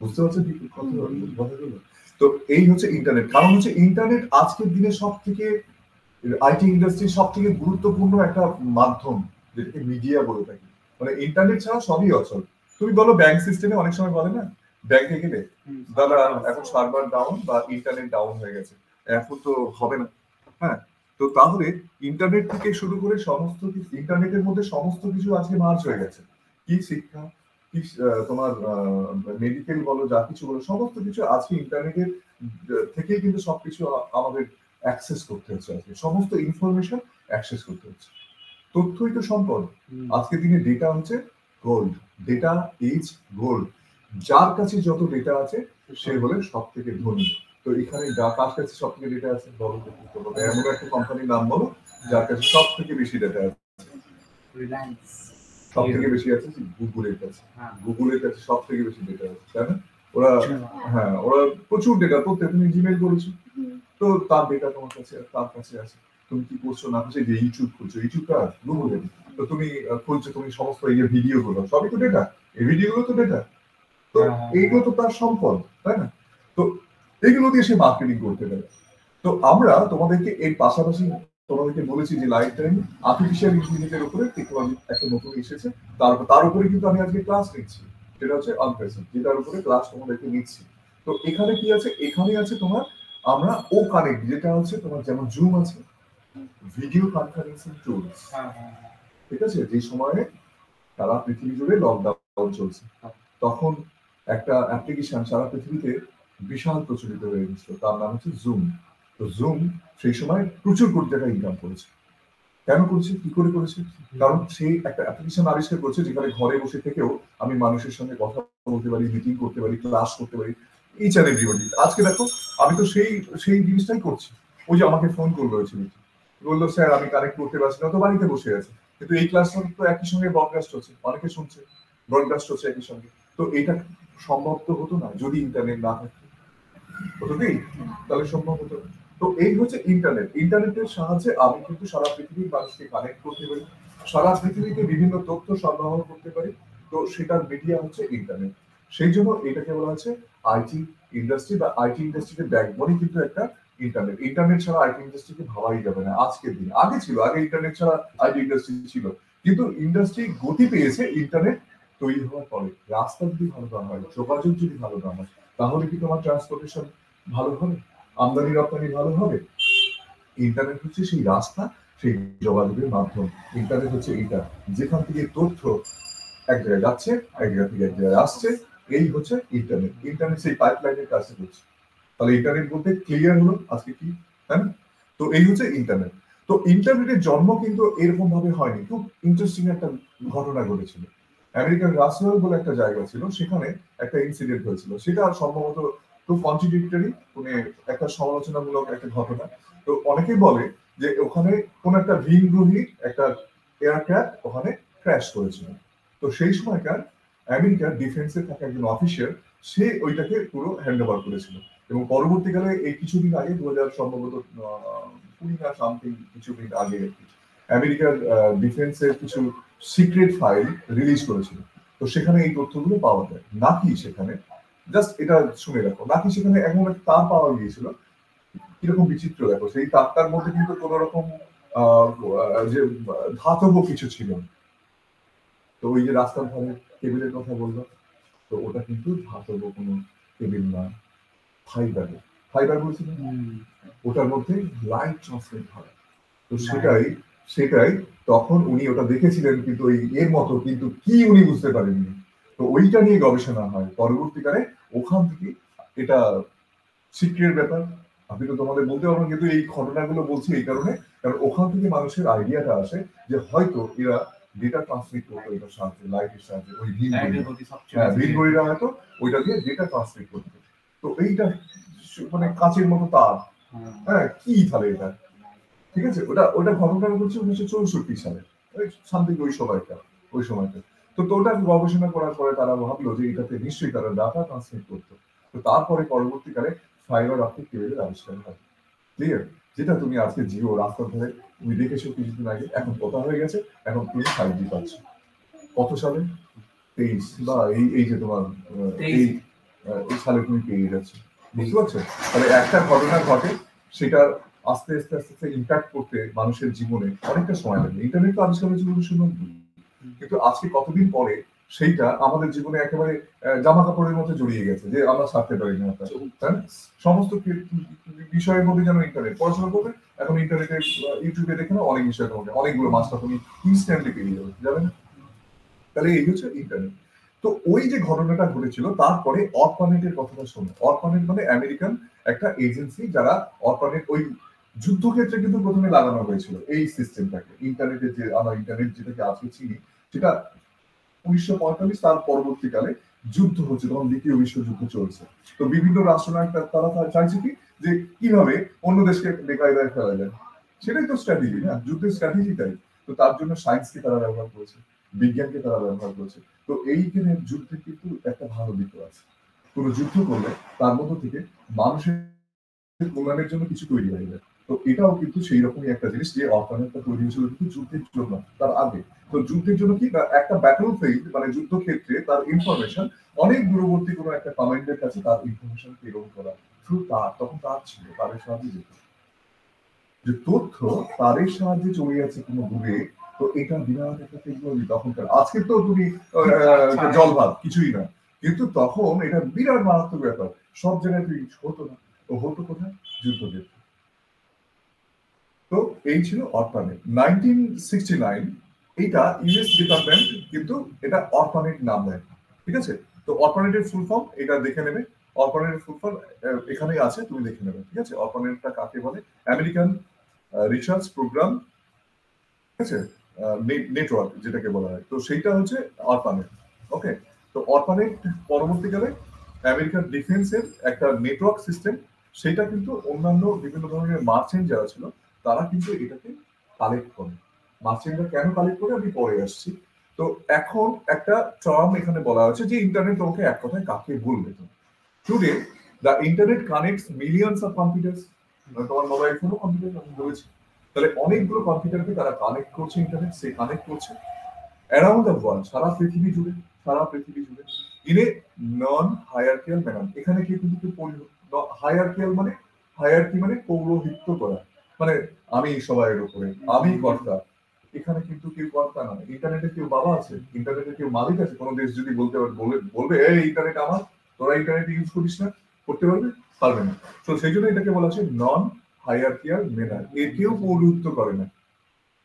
বুঝতে পারছো কি কথাগুলো? তো এই হচ্ছে ইন্টারনেট, কারণ হচ্ছে ইন্টারনেট আজকের দিনে সব থেকে আইটি ইন্ডাস্ট্রির সব থেকে গুরুত্বপূর্ণ একটা মাধ্যম, যেটাকে মিডিয়া বলে থাকি। মানে ইন্টারনেট ছাড়া সবই অচল। তুমি বলো ব্যাংক সিস্টেমে অনেক সময় বলে না, ব্যাংকে গেলে দাদা এখন সার্ভার ডাউন বা ইন্টারনেট ডাউন হয়ে গেছে, এখন তো হবে না। হ্যাঁ, তো তাহলে ইন্টারনেট থেকে শুরু করে সমস্ত কিছু, ইন্টারনেটের মধ্যে সমস্ত কিছু আজকে মার্জ হয়ে গেছে। কি শিক্ষা, কি তোমার মেডিকেল বলো, যা কিছু বলো, সমস্ত কিছু আজকে ইন্টারনেটের থেকেই কিন্তু সবকিছু আমাদের অ্যাক্সেস করতে হচ্ছে, আজকে সমস্ত ইনফরমেশন অ্যাক্সেস করতে হচ্ছে। তথ্যই তো সম্পদ। আজকে দিনে ডেটা হচ্ছে গোল্ড, ডেটা ইজ গোল্ড। যার কাছে যত ডেটা আছে সে হলে সব থেকে ধনী। তো এখানে কার কাছে সব থেকে ডেটা আছে বলো, এমন একটা কোম্পানির নাম বলো যার কাছে সব থেকে বেশি ডেটা আছে। সব থেকে বেশি আছে গুগলের কাছে। গুগলের কাছে সব থেকে বেশি ডেটা আছে, তাই না? ওরা ওরা প্রচুর ডেটা, প্রত্যেক তুমি জিমেইল করেছো তো তার ডেটা তোমার কাছে, তার কাছে আছে। তুমি কি করছো না করছো, যে ইউটিউব খুলছো, ইউটিউবটা গুগলের, তো তুমি খুলছো, তুমি সমস্ত এই যে ভিডিও গুলো সবই তো ডেটা, এই ভিডিও গুলো তো ডেটা, তো এইগুলো তো তার সম্পদ, তাই না? তো এইগুলো দিয়ে সে মার্কেটিং করতে পারে। তো আমরা তোমাদেরকে এর পাশাপাশি তোমাদেরকে বলেছি যে লাইফ টাইম আর্টিফিশিয়াল ইন্টেলিজেন্সের উপরে একটা নতুন এসেছে, তার উপরে কিন্তু আমি আজকে ক্লাস নিচ্ছি, যেটা হচ্ছে আনপ্রেজেন্ট, যেটার উপরে ক্লাস তোমাদেরকে নিচ্ছি। তো এখানে কি আছে, এখানে আছে তোমার আমরা ও কানেক্ট, যেটা হচ্ছে তোমার যেমন জুম আছে, ভিডিও কনফারেন্সিং টুলস, ঠিক আছে? যে সময়ে সারা পৃথিবী জুড়ে লকডাউন চলছে, তখন একটা অ্যাপ্লিকেশন সারা পৃথিবীতে বিশাল প্রচলিত হয়ে গেছিল, তার নাম হচ্ছে জুম। তো জুম সেই সময় প্রচুর কোটি টাকা ইনকাম করেছে। কেন করেছে, কি করে করেছে? কারণ সেই একটা অ্যাপ্লিকেশন আবিষ্কার করেছে যেখানে ঘরে বসে থেকেও আমি মানুষের সঙ্গে কথা বলতে পারি, মিটিং করতে পারি, ক্লাস করতে পারি, ইচ অ্যান্ড এভরিবডি। আজকে দেখো আমি তো সেই জিনিসটাই করছি। ওই যে আমাকে ফোন করলো হয়েছিল, বললো স্যার আমি কানেক্ট করতে পারছি না, তো বাড়িতে বসে আছে, কিন্তু এই ক্লাসটা তো একই সঙ্গে ব্রডকাস্ট হচ্ছে, অনেকে শুনছে, ব্রডকাস্ট হচ্ছে একই সঙ্গে। তো এটা সম্ভব তো হতো না যদি ইন্টারনেট না থাকতো, হতো কি? তাহলে সম্ভব হতো। তো এই হচ্ছে ইন্টারনেট। ইন্টারনেটের সাহায্যে আমি কিন্তু সারা পৃথিবীর মানুষকে কানেক্ট করতে পারি, সারা পৃথিবীতে বিভিন্ন তথ্য সরবরাহ করতে পারি। তো সেটার মিডিয়া হচ্ছে ইন্টারনেট। সেই জন্য এটাকে বলা হচ্ছে আইটি ইন্ডাস্ট্রি, বা আইটি ইন্ডাস্ট্রিতে ব্যাকবোনই কিন্তু একটা ইন্টারনেট। ইন্টারনেট ছাড়া আইটি ইন্ডাস্ট্রিকে ভাবাই যাবে না আজকের দিনে। আগে ছিল, আগে ইন্টারনেট ছাড়া আইটি ইন্ডাস্ট্রি ছিল, কিন্তু ইন্ডাস্ট্রি গতি পেয়েছে ইন্টারনেট তৈরি হওয়ার পরে। রাস্তা যদি ভালো না হয়, যোগাযোগ যদি ভালো না হয়, তাহলে কি তোমার ট্রান্সপোর্টেশন ভালো হবে, আমদানি রপ্তানি ভালো হবে? ইন্টারনেট হচ্ছে সেই রাস্তা, সেই যোগাযোগের মাধ্যম। ইন্টারনেট হচ্ছে এটা, যেখান থেকে তথ্য এক জায়গায় যাচ্ছে, এক জায়গা থেকে এক জায়গায় আসছে, এই হচ্ছে ইন্টারনেট। ইন্টারনেট সেই পাইপলাইনের কাছে করছে। তাহলে ইন্টারনেট বলতে ক্লিয়ার হলো আজকে কি, তাই না? তো এই হচ্ছে ইন্টারনেট। তো ইন্টারনেটের জন্ম কিন্তু এরকম ভাবে হয়নি। খুব ইন্টারেস্টিং একটা ঘটনা ঘটেছিল। আমেরিকার রাসওয়েল বলে একটা জায়গা ছিল, সেখানে একটা ইনসিডেন্ট হয়েছিল। সেটা সম্ভবত খুব কন্ট্রাডিক্টরি, মানে একটা সমালোচনামূলক একটা ঘটনা। তো অনেকেই বলে যে ওখানে কোন একটা ভিনগ্রহী একটা এয়ারক্রাফট ওখানে ক্র্যাশ করেছিল। তো সেই সময়কার আমেরিকার ডিফেন্সে থাকা একজন অফিসার, সে ওইটাকে পুরো হ্যান্ড ওভার করেছিল। এবং পরবর্তীকালে এই কিছুদিন আগে 2000 সম্ভবত 20 না সামথিং কিছুদিন আগে আমেরিকার ডিফেন্সের কিছু সিক্রেট ফাইল রিলিজ করেছিল। তো সেখানে এই তথ্যগুলো পাওয়া যায় নাকি, সেখানে জাস্ট এটা শুনে রাখো, নাকি সেখানে এমন একটা তার পাওয়া গিয়েছিল, কিরকম বিচিত্র দেখো, সেই তারটার মধ্যে কিন্তু কোন রকম যে ধাতব কিছু ছিল না। তো ওই যে রাস্তার ধারে টেবিলের কথা বললো, তো ওটা কিন্তু ধাতব কোনো টেবিল না, ফাইবার। ফাইবার বলছিল, ওটার মধ্যে লাইট ট্রান্সমিট হয়। তো সেটাই তখন উনি ওটা দেখেছিলেন, কিন্তু ওই এর মতো, কিন্তু কি উনি বুঝতে পারেননি। তো ওইটা নিয়ে গবেষণা হয় পরবর্তীকালে, ওখান থেকে এটা সিক্রেট ব্যাপার, আমি তো তোমাদের বলতে পারবো, কিন্তু এই ঘটনাগুলো বলছি এই কারণে, কারণ ওখান থেকে মানুষের আইডিয়াটা আসে যে হয়তো এরা ডেটা ট্রান্সমিট করতো এটার সাহায্যে, লাইটের সাহায্যে, ওই ভিনগড়িরা হয়তো ওইটা দিয়ে ডেটা ট্রান্সমিট করতো। তো এইটা মানে কাঁচের মতো তার, হ্যাঁ কি তাহলে এটা, ঠিক আছে? ওটা ওটা ঘটনাটা হচ্ছে 1964 সালে, ওই সামথিং ওই সময়টা। তো ওটা গবেষণা করার পরে তারা ভাবলো যে এটাতে নিশ্চয়ই তারা ডাটা ট্রান্সমিট করতো। তো তারপরে পরবর্তীকালে ফাইবার অপটিক কেবলের আবিষ্কার হয়। ক্লিয়ার? যেটা তুমি আজকে জিও রাস্তার ধারে তুমি দেখেছো কিছুদিন আগে, এখন কথা হয়ে গেছে, এখন তুমি 5G পাচ্ছ। কত সালে? 23 বা এই যে তোমার এই সালে তুমি পেয়ে যাচ্ছ। বুঝতে পারছো? তাহলে একটা ঘটনা ঘটে, সেটা আস্তে আস্তে আস্তে আস্তে ইম্প্যাক্ট করতে মানুষের জীবনে অনেকটা সময় লাগে। ইন্টারনেট তো আবিষ্কার হয়েছিল 1990, কিন্তু আজকে কতদিন পরে সেইটা আমাদের জীবনে একেবারে জামা কাপড়ের মধ্যে জড়িয়ে গেছে, যে আমরা ছাড়তে পারি না। সমস্ত বিষয়ের মধ্যে যেন ইন্টারনেট, পড়াশোনা করবে এখন ইন্টারনেটে ইউটিউবে দেখে না, অনেক বিষয়ের মধ্যে অনেকগুলো মাস্টার তুমি ইনস্ট্যান্টলি পেয়ে যাবে, যাবে না? তাহলে এই হচ্ছে ইন্টারনেট। তো ওই যে ঘটনাটা ঘটেছিল তারপরে অরফানেটের কথাটা শোনো। অরফানেট মানে আমেরিকান একটা এজেন্সি, যারা অরফানেট ওই যুদ্ধক্ষেত্রে কিন্তু প্রথমে লাগানো হয়েছিল এই সিস্টেমটাকে। ইন্টারনেটের যে আমরা ইন্টারনেট যেটাকে আজকে চিনি, সেটা 1945 তার পরবর্তীকালে যুদ্ধ হচ্ছে, তখন দ্বিতীয় বিশ্বযুদ্ধ চলছে। তো বিভিন্ন রাষ্ট্রনায়ক তারা চাইছে কি যে কিভাবে অন্য দেশকে বেকায়দায় ফেলা যায়, সেটাই তো স্ট্র্যাটেজি না, যুদ্ধের স্ট্র্যাটেজিটাই। তো তার জন্য সায়েন্সকে তারা ব্যবহার করেছে, বিজ্ঞানকে তারা ব্যবহার করেছে। তো এইখানে যুদ্ধের কিন্তু একটা ভালো দিকও আছে। কোনো যুদ্ধ করলে তার মধ্যে থেকে মানুষের কল্যাণের জন্য কিছু তৈরি হয়ে যায়। তো এটাও কিন্তু সেই রকমই একটা জিনিস, যে অর্থায়নটা তৈরি হয়েছিল কিন্তু যুদ্ধের জন্য, তার আগে। তো যুদ্ধের জন্য কি একটা ব্যাটল ফিল্ড মানে যুদ্ধক্ষেত্রে তার ইনফরমেশন অনেক দূরবর্তী কোনো একটা কমান্ডের কাছে তার ইনফরমেশন প্রেরণ করা থ্রু তার, তখন তার ছিল, তারের সাহায্যে যেত। যে তথ্য তারের সাহায্যে চলে যাচ্ছে কোনো দূরে, তো এটা বিরাট একটা টেকনোলজি তখনকার। আজকে তো তুমি জল ভাত কিছুই না, কিন্তু তখন এটা বিরাট মারাত্মক ব্যাপার। সব জায়গায় তুই হতো না, তো হতো কোথায়? যুদ্ধক্ষেত্রে। তো এই ছিল অরফানেট 1969। এইটা ইউএস ডিপার্টমেন্ট কিন্তু এটা অরফানেট নাম দেয়, ঠিক আছে? তো অরফানেটের ফুল ফর্ম এটা দেখে নেবে। অরফানেটের ফুল ফর্ম এখানেই আছে, তুমি দেখে নেবে, ঠিক আছে? অরফানেটটা কাকে বলে? আমেরিকান রিসার্চ প্রোগ্রাম, ঠিক আছে, নেটওয়ার্ক যেটাকে বলা হয়, তো সেইটা হচ্ছে অরফানেট। ওকে, তো অরফানেট পরবর্তীকালে আমেরিকান ডিফেন্সের একটা নেটওয়ার্ক সিস্টেম, সেটা কিন্তু অন্যান্য বিভিন্ন ধরনের মার্চেন্ট যারা ছিল তারা কিন্তু এটাকে কালেক্ট করে। মার্চেন্টরা কেন কালেক্ট করে আমি পরে আসছি। তো এখন একটা টার্ম এখানে বলা হয়েছে যে ইন্টারনেট তোমাকে এক কথায় কাকে বলবে। Today the internet connects millions of computers. তোমার মোবাইল ফোনও কম্পিউটার, আমি বলেছি। তাহলে অনেকগুলো কম্পিউটারকে তারা কানেক্ট করছে, ইন্টারনেট সে কানেক্ট করছে অ্যারাউন্ড দ্য ওয়ার্ল্ড, সারা পৃথিবী জুড়ে, সারা পৃথিবী জুড়ে ইন এ নন হায়ারকিয়াল ম্যানার। এখানে কি কিন্তু হায়ারকিয়াল মানে, হায়ারকি মানে পৌরোহিত্য করা, মানে আমি সবাইয়ের উপরে, আমি কর্তা। এখানে কিন্তু কেউ কর্তা না। ইন্টারনেটে কেউ বাবা আছে, ইন্টারনেটে কেউ মালিক আছে। কোনো দেশ যদি বলবে এই ইন্টারনেট আমার, তোরা ইন্টারনেট ইউজ করিস না, করতে পারবে? পারবে না। তো সেই জন্য এটাকে বলা হচ্ছে নন হায়ারকিয়াল ম্যানার। এ কেউ পৌরোহিত্য করে না।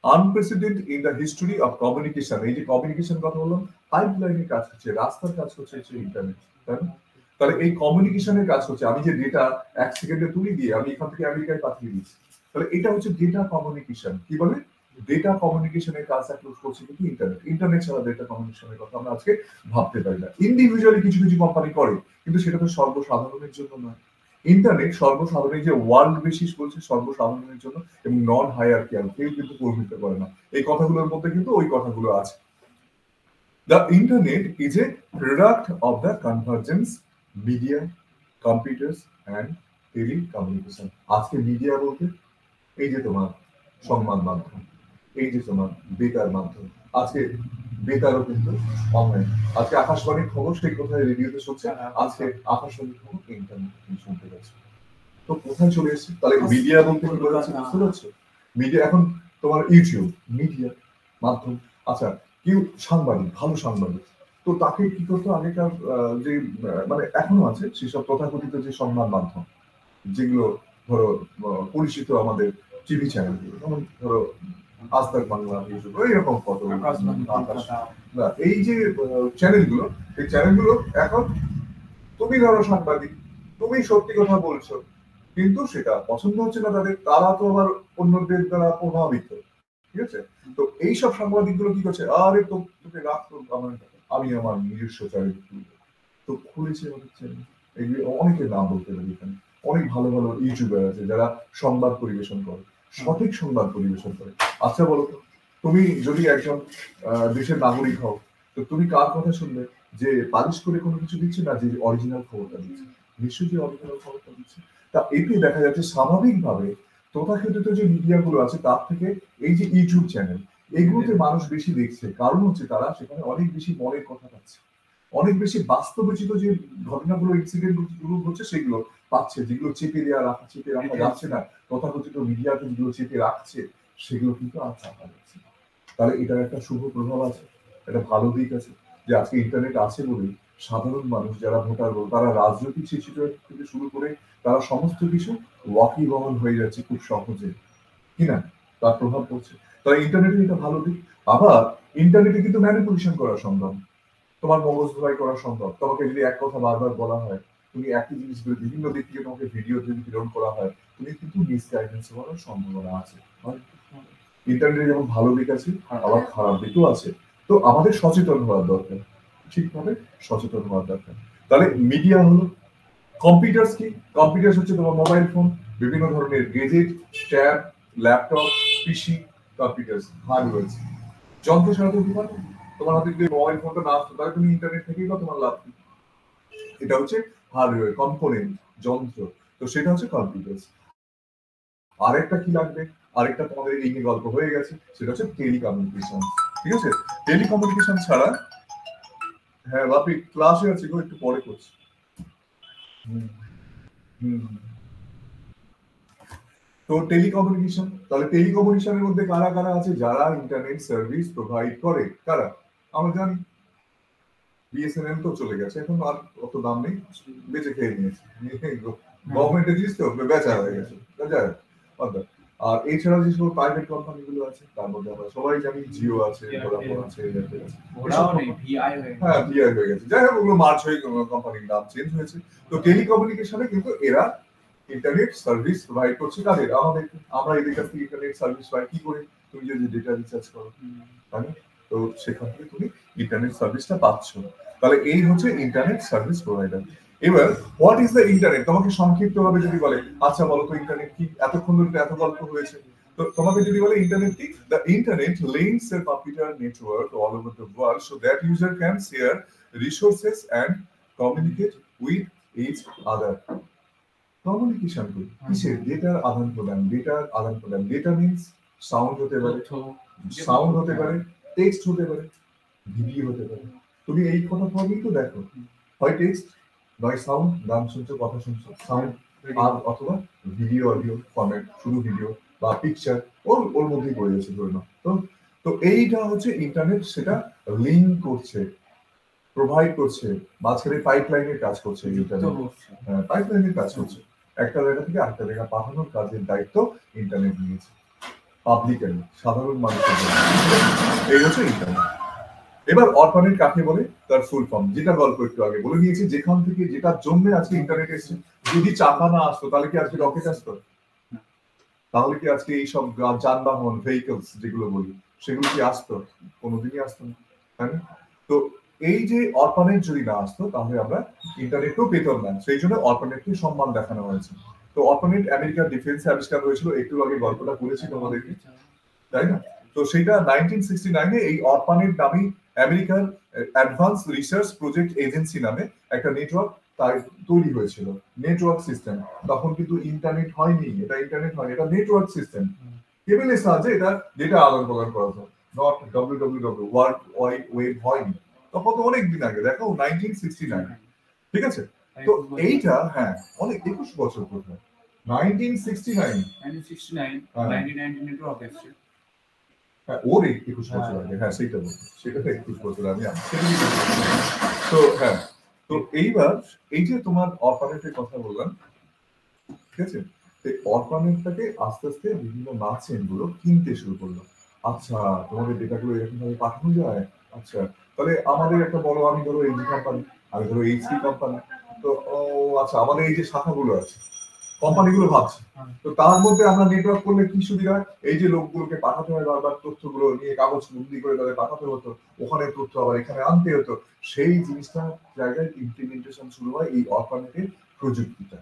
আনপ্রেসিডেন্ট in the history of communication. এই যে কমিউনিকেশন কথা বললাম, পাইপলাইনের কাজ হচ্ছে, রাস্তার কাজ হচ্ছে ইন্টারনেট, তাই না? তাহলে এই কমিউনিকেশনের কাজ হচ্ছে, আমি যে ডেটা 1 সেকেন্ডে তুলি দিয়ে আমি এখান থেকে আমেরিকায় পাঠিয়ে দিচ্ছি, তাহলে এটা হচ্ছে ডেটা কমিউনিকেশন। কি বলে? ডেটা কমিউনিকেশনের কাজ করছে কিন্তু ইন্টারনেট। ইন্টারনেট ছাড়া ডেটা কমিউনিকেশনের কথা আমরা আজকে ভাবতে পারি না। ইন্ডিভিজুয়ালি কিছু কিছু কোম্পানি করে, কিন্তু সেটা তো সর্বসাধারণের জন্য নয়। ইন্টারনেট সর্বসাধারণ, যে ওয়ার্ল্ড বেসিস বলছে সর্বসাধারণের জন্য, এবং নন হায়ারকিয়াল, কেউ কিন্তু পরিহিত করে না। এই কথাগুলোর মধ্যে কিন্তু ওই কথাগুলো আছে। The internet is a product of the convergence media, computers and telecommunication. আজকে মিডিয়া বলতে এই যে তোমার সংবাদ মাধ্যম, এই যে তোমার বেতার মাধ্যম, আজকে বেতারও কিন্তু অনলাইন। আজকে আকাশবাণীর খবর সেই কোথায় রেডিওতে শুনছে, আজকে আকাশবাণীর খবর ইন্টারনেটে শুনতে পাচ্ছে। তো কোথায় চলে এসেছে? তাহলে মিডিয়া বলতে কি বোঝাচ্ছে, বুঝতে পারছো? মিডিয়া এখন তোমার ইউটিউব মিডিয়া মাধ্যম। আচ্ছা, কেউ সাংবাদিক, ভালো সাংবাদিক, তো তাকে কি করতো আগেকার যে মানে এখনো আছে সেসব তথাকথিত যে সংবাদ মাধ্যম, যেগুলো ধরো পরিচিত আমাদের টিভি চ্যানেলগুলো, যেমন ধরো আজ তাক বাংলা, এইরকম কত এই যে চ্যানেলগুলো, এই চ্যানেলগুলো এখন তুমি ধরো সাংবাদিক, তুমি সত্যি কথা বলছো, কিন্তু সেটা পছন্দ হচ্ছে না তাদের, তারা তো আবার অন্যদের দ্বারা প্রভাবিত, ঠিক আছে? তো এইসব সাংবাদিকগুলো কি করছে, আরে তো তোকে রাখতো আমার, আমি আমার নিজস্ব চ্যানেল খুলবো। তো খুলেছে আমাদের চ্যানেল। এগুলি অনেকের নাম বলতে পারি এখানে। অনেক ভালো ভালো ইউটিউবার আছে যারা সংবাদ পরিবেশন করে, সঠিক সংবাদ পরিবেশন করে। আচ্ছা বলো তো, তুমি যদি একজন দেশের নাগরিক হও, তো তুমি কার কথা শুনবে? যে পালিশ করে কোনো কিছু দিচ্ছে, না যে অরিজিনাল খবরটা দিচ্ছে? নিশ্চয়ই যে অরিজিনাল খবরটা দিচ্ছে। তা এতে দেখা যাচ্ছে স্বাভাবিকভাবে তথাকথিত যে মিডিয়াগুলো আছে তার থেকে এই যে ইউটিউব চ্যানেল, এগুলোতে মানুষ বেশি দেখছে। কারণ হচ্ছে তারা সেখানে অনেক বেশি মনের কথা পাচ্ছে, অনেক বেশি বাস্তবচিত যে ঘটনাগুলো, ইনসিডেন্ট গুলো হচ্ছে সেগুলো পাচ্ছে, যেগুলো চেপে রাখা যাচ্ছে না, তথাকথিত মিডিয়াতে যেগুলো চেপে রাখছে সেগুলো কিন্তু আর চাপা যাচ্ছে না। তাহলে এটার একটা শুভ প্রভাব আছে, একটা ভালো দিক আছে, যে আজকে ইন্টারনেট আছে বলে সাধারণ মানুষ যারা ভোটার, তারা রাজনৈতিক সিচুয়েশন থেকে শুরু করে তারা সমস্ত কিছু ওয়াকিবহল হয়ে যাচ্ছে খুব সহজে, কিনা? তার প্রভাব পড়ছে। তাই ইন্টারনেটের এটা ভালো দিক। আবার ইন্টারনেটে কিন্তু ম্যানিপুলেশন করা সম্ভব। তোমার মগজ ধোলাই করা সম্ভব। তোমাকে যদি এক কথা বারবার বলা হয়, তুমি একই জিনিসগুলো বিভিন্ন দিক থেকে তোমাকে ভিডিও যদি প্রেরণ করা হয়, তুমি কিন্তু মিসগাইডেন্স হওয়ার সম্ভাবনা আছে। ইন্টারনেটে যেমন ভালো দিক আছে, আবার খারাপ দিকও আছে। তো আমাদের সচেতন হওয়ার দরকার, ঠিকভাবে সচেতন হওয়ার দরকার। তাহলে মিডিয়া হলো কম্পিউটার্স কি? কম্পিউটার্স হচ্ছে তোমার মোবাইল ফোন, বিভিন্ন ধরনের গেজেট, ট্যাব, ল্যাপটপ, পিসি, কম্পিউটার্স, হার্ডওয়্যার। যন্ত্র ছাড়া তো পারো। তোমার হাতে যদি মোবাইল ফোনটা না আসতো তাহলে তুমি ইন্টারনেট থেকেই বা তোমার লাভ কি? এটা হচ্ছে হার্ডওয়্যার, কম্পোনেন্ট, যন্ত্র। তো সেটা হচ্ছে কম্পিউটার্স। আরেকটা কি লাগবে? আরেকটা তোমাদের এই নিয়ে গল্প হয়ে গেছে, সেটা হচ্ছে টেলিকমিউনিকেশন। ঠিক আছে? টেলিকমিউনিকেশন ছাড়া, হ্যাঁ বাপি ক্লাসে আছে গো, একটু পরে করছি। তো টেলিকমিউনিকেশন, তাহলে টেলিকমিউনিকেশনের মধ্যে কারা কারা আছে? যারা ইন্টারনেট সার্ভিস প্রোভাইড করে। কারা? আমরা জানি বিএসএনএল তো চলে গেছে, এখন আর অত দাম নেই, বেঁচে খেয়ে নিয়েছে গভর্নমেন্টের জিনিস তো বেচা হয়ে গেছে। আর এছাড়া যে সব প্রাইভেট কোম্পানি গুলো আছে তার মধ্যে আমরা সবাই জানি জিও আছে, ভোডাফোন আছে, এয়ারটেল আছে। হ্যাঁ ভিআই হয়ে গেছে, যাই হোক ওগুলো মার্চ হয়ে কোম্পানির নাম চেঞ্জ হয়েছে। তো টেলিকমিউনিকেশনে কিন্তু এরা ইন্টারনেট সার্ভিস প্রোভাইড করছে কাদের? আমাদের। আমরা এদের কাছ থেকে ইন্টারনেট সার্ভিস পাই কি করে? তুমি যদি ডেটা রিচার্জ করো, তাই না? তো সেখান থেকে তুমি ইন্টারনেট সার্ভিসটা পাচ্ছ। তাহলে এই হচ্ছে ইন্টারনেট সার্ভিস প্রোভাইডার। এবার হোয়াট ইজ দ্য ইন্টারনেট? তোমাকে সংক্ষিপ্ত ভাবে যদি বলে, আচ্ছা বলো তো ইন্টারনেট কি? এতক্ষণ ধরে এত গল্প হয়েছে, তো তোমাকে যদি বলে ইন্টারনেট কি? The internet links a computer network all over the world so that user can share resources and communicate with each other. Communication কি? কিসের? ডেটার আদান প্রদান। ডেটার আদান প্রদান। ডেটা মিন্স সাউন্ড হতে পারে, সাউন্ড হতে পারে, টেক্সট হতে পারে, ভিডিও হতে পারে। তুমি এই কথা সবই তো দেখো, হয় টেক্সট, নয় সাউন্ড, গান শুনছো, কথা শুনছো, সাউন্ড, আর অথবা ভিডিও, অডিও ফরম্যাট, শুধু ভিডিও বা পিকচার, ওর ওর মধ্যেই পড়ে যাচ্ছে ধরে নাও। তো তো এইটা হচ্ছে ইন্টারনেট, সেটা লিঙ্ক করছে, প্রোভাইড করছে, মাঝখানে পাইপলাইনের কাজ করছে ইন্টারনেট। হ্যাঁ, পাইপলাইনের কাজ করছে। একটা জায়গা থেকে আরেকটা জায়গা পাঠানোর কাজের দায়িত্ব ইন্টারনেট নিয়েছে, পাবলিকালি, সাধারণ মানুষের জন্য। এই হচ্ছে ইন্টারনেট। এবার অরফানেট কাকে বলে? তার ফুল ফর্ম, যেটা গল্প একটু আগে বলে দিয়েছি, যেখান থেকে, যেটার জন্য আজকে ইন্টারনেট এসেছে। যদি চাকা না আসতো তাহলে কি আজকে রকেট আসতো? তাহলে কি আজকে এইসব যানবাহন, ভেহিকলস যেগুলো বলি, সেগুলো কি আসতো? কোনোদিনই আসতো না, তাই না? তো এই যে অরফানেট যদি না আসতো তাহলে আমরা ইন্টারনেটও পেতাম না। সেই জন্য অরফানেটকে সম্মান দেখানো হয়েছে। তো অরফানেট আমেরিকার ডিফেন্সে আবিষ্কার হয়েছিল, একটু আগে গল্পটা বলেছি তোমাদেরকে, তাই না? তো সেটা 1969 এই অরফানেট নামে আমেরিকার অ্যাডভান্স রিসার্চ প্রজেক্ট এজেন্সি নামে একটা নেটওয়ার্ক তাই তৈরি হয়েছিল, নেটওয়ার্ক সিস্টেম। তখন কিন্তু ইন্টারনেট হয়নি, এটা ইন্টারনেট হয়নি, এটা নেটওয়ার্ক সিস্টেম। কেবলের সাহায্যে এটা ডেটা আদান প্রদান করা যায়, নট ডব্লিউডব্লিউডব্লিউ, ওয়ার্ল্ড ওয়াইড ওয়েব হয়নি। তখন তো অনেক দিন আগে, দেখো 1969, ঠিক আছে? তো এইটা, হ্যাঁ অনেক, 21 বছর কোথায়, 1969, হ্যাঁ ওর 21 বছর আগে, হ্যাঁ সেইটা বলছি, সেটা তো 21 বছর আগে। তো হ্যাঁ, তো এইবার এই যে তোমার অরফানেটের কথা বললাম, ঠিক আছে? অরফানেটটাকে আস্তে আস্তে বিভিন্ন নার্সিং গুলো কিনতে শুরু করলো। আচ্ছা, তোমাদের ডেটাগুলো এরকম ভাবে পাঠানো যায়? আচ্ছা, তাহলে আমাদের একটা বড়, আমি ধরো এলজি কোম্পানি, আমি ধরো এইচপি কোম্পানি, তো আচ্ছা আমাদের এই যে শাখাগুলো আছে, কোম্পানিগুলো ভাবছে, তো তার মধ্যে আমরা নেটওয়ার্ক করলে কি সুবিধা হয়? এই যে লোকগুলোকে পাঠাতে হয় বারবার, তথ্যগুলো নিয়ে কাগজ বন্দি করে তাদের পাঠাতে হতো, ওখানে তথ্য আবার এখানে আনতে হতো, সেই জিনিসটা জায়গায় ইমপ্লিমেন্টেশন শুরু হয় এই অরফানেটের প্রযুক্তিটা।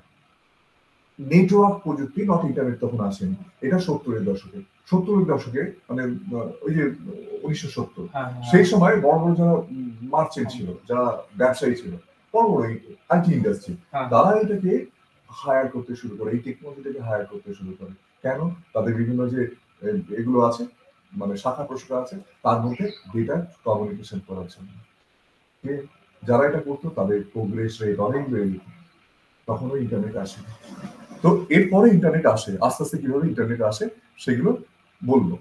নেটওয়ার্ক প্রযুক্তি, নট ইন্টারনেট তখন আসেনি, এটা 70-এর দশকে। 70-এর দশকে মানে ওই যে 1970, সেই সময় বড় বড় যারা মার্চেন্ট ছিল, যারা ব্যবসায়ী ছিল, বড় বড় আইটি ইন্ডাস্ট্রি, তারা এটাকে হায়ার করতে শুরু করে, এই টেকনোলজিটাকে হায়ার করতে শুরু করে। কেন? তাদের বিভিন্ন যে এগুলো আছে, মানে শাখা প্রশাখা আছে, তার মধ্যে ডেটা কমিউনিকেশন করার জন্য। যারা এটা করতো তাদের প্রোগ্রেস রেট অনেক বেড়ে যেত। তখনও ইন্টারনেট আসে। তো এরপরে ইন্টারনেট আসে, আস্তে আস্তে কিভাবে ইন্টারনেট আসে সেগুলো বলবো।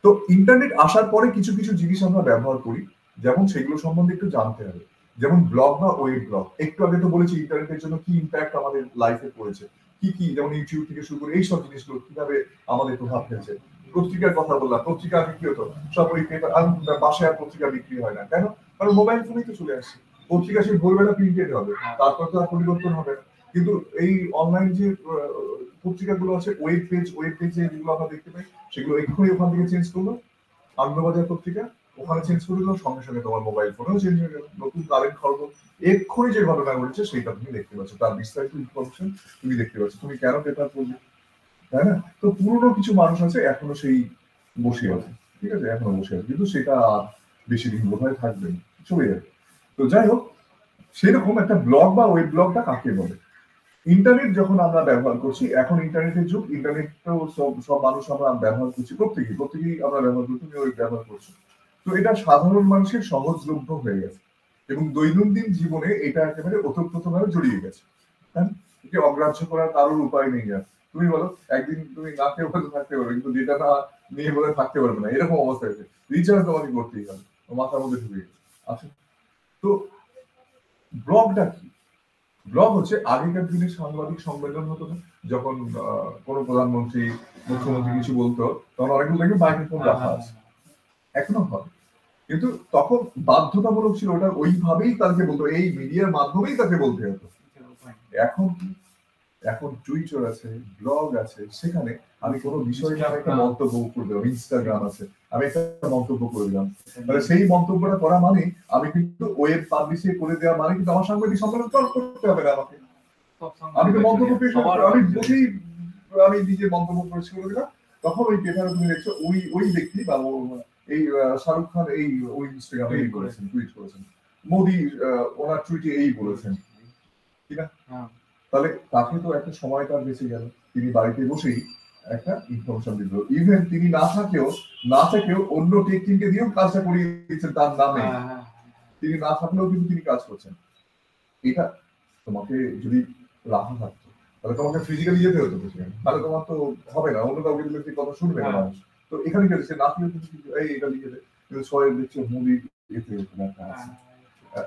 তো ইন্টারনেট আসার পরে কিছু কিছু জিনিস আমরা ব্যবহার করি, যেমন সেগুলো সম্বন্ধে একটু জানতে হবে। যেমন ব্লগ বা ওয়েব ব্লগ, একটু আগে তো বলেছি ইন্টারনেটের জন্য কি ইম্প্যাক্ট আমাদের লাইফে পড়েছে, কি কি, যেমন ইউটিউব থেকে শুরু করে এইসব জিনিসগুলো কিভাবে আমাদের প্রভাব ফেলছে। পত্রিকার কথা বললাম, পত্রিকা আগে কি হতো, সব ওই পেপার, বাসায় আর পত্রিকা বিক্রি হয় না কেন? কারণ মোবাইল ফোনেই তো চলে আসছে। পত্রিকা সেই ভোরবেলা প্রিন্টেড হবে, তারপর তো আর পরিবর্তন হবে না। কিন্তু এই অনলাইন যে পত্রিকাগুলো আছে, ওয়েব পেজে যেগুলো আমরা দেখতে পাই, সেগুলো এক্ষুনি ওখান থেকে চেঞ্জ করলো, আনন্দবাজার পত্রিকা ওখানে চেঞ্জ করে দিল, সঙ্গে সঙ্গে তোমার মোবাইল ফোনেও চেঞ্জ হয়ে গেল, নতুন কারেন্ট খবর এক্ষুনি যে ঘটনা ঘটেছে সেটা তুমি দেখতে পাচ্ছ, তার বিস্তারিত ইনফরমেশন তুমি দেখতে পাচ্ছ। তুমি কেন পেপার পড়বে, তাই না? তো পুরনো কিছু মানুষ আছে এখনো সেই বসে আছে, ঠিক আছে, এখনো বসে আছে, কিন্তু সেটা আর বেশি দিন বোধহয় থাকবে না, চলে যাবে। তো যাই হোক, সেরকম একটা ব্লগ বা ওয়েব ব্লগটা কাকে বলে? ইন্টারনেট যখন আমরা ব্যবহার করছি, এখন ইন্টারনেটের যুগ, ইন্টারনেট তো সব সব মানুষ আমরা ব্যবহার করছি, প্রত্যেকেই আমরা ব্যবহার করছি, তুমি ওই ব্যবহার করছো। তো এটা সাধারণ মানুষের সহজলভ্য হয়ে গেছে এবং দৈনন্দিন জীবনে এটা একেবারে ওতপ্রোতভাবে জড়িয়ে গেছে। হ্যাঁ, একে অগ্রাহ্য করার কারোর উপায় নেই আর। তুমি বলো, একদিন তুমি না খেয়ে হয়তো থাকতে পারবে, কিন্তু যেটা না নিয়ে বলে থাকতে পারবে না, এরকম অবস্থা হয়েছে। রিচার্জ তোমাকে করতেই হবে, মাথার মধ্যে ঢুকে গেছে। আচ্ছা, তো ব্লগটা কি? ব্লগ হচ্ছে আগেকার দিনে সাংবাদিক সম্মেলন হতো না, যখন কোনো প্রধানমন্ত্রী, মুখ্যমন্ত্রী কিছু বলতো, তখন অনেকগুলো দেখবে মাইক্রোফোন রাখা আছে, এখনো হয়, কিন্তু তখন বাধ্যতামূলক ছিল, ওটা ওইভাবেই তাকে বলতো, এই মিডিয়ার মাধ্যমেই তাকে বলতে হতো। এখন এখন টুইটার আছে, ব্লগ আছে, সেখানে আমি কোনো বিষয় নিয়ে একটা মন্তব্য করে দিলাম, ইনস্টাগ্রাম আছে, আমি একটা মন্তব্য করে দিলাম, তাহলে সেই মন্তব্যটা করা মানে আমি কিন্তু ওয়েব পাবলিশে করে দেওয়া মানে কিন্তু আমার সাংবাদিক সম্মেলন করতে হবে না আমাকে। আমি তো মন্তব্য পেশ, আমি বসেই আমি নিজে মন্তব্য পেশ করে দিলাম, তখন ওই পেপারে তুমি দেখছো ওই ওই ব্যক্তি বা এই শাহরুখ খান এই ওই ইনস্টাগ্রামে এই বলেছেন, টুইট করেছেন, মোদি ওনার টুইটে এই বলেছেন, কিনা? তাহলে তাকে তো একটা সময় তার বেঁচে গেল, তিনি বাড়িতে বসেই একটা ইনফরমেশন দিল, ইভেন তিনি না থেকেও অন্য টেক টিমকে দিয়েও কাজটা করিয়ে দিচ্ছেন তার নামে, তিনি না থাকলেও কিন্তু তিনি কাজ করছেন। এটা তোমাকে যদি রাখা থাকতো, তাহলে তোমাকে ফিজিক্যালি যেতে হতো সেখানে, তাহলে তোমার তো হবে না, অন্য কাউকে দিলে কথা শুনবে না মানুষ। তো এখানে কি হচ্ছে, না থেকেও কিন্তু এই এটা লিখে দেয়, কিন্তু সবাই দেখছে মুভি এতে একটা আছে।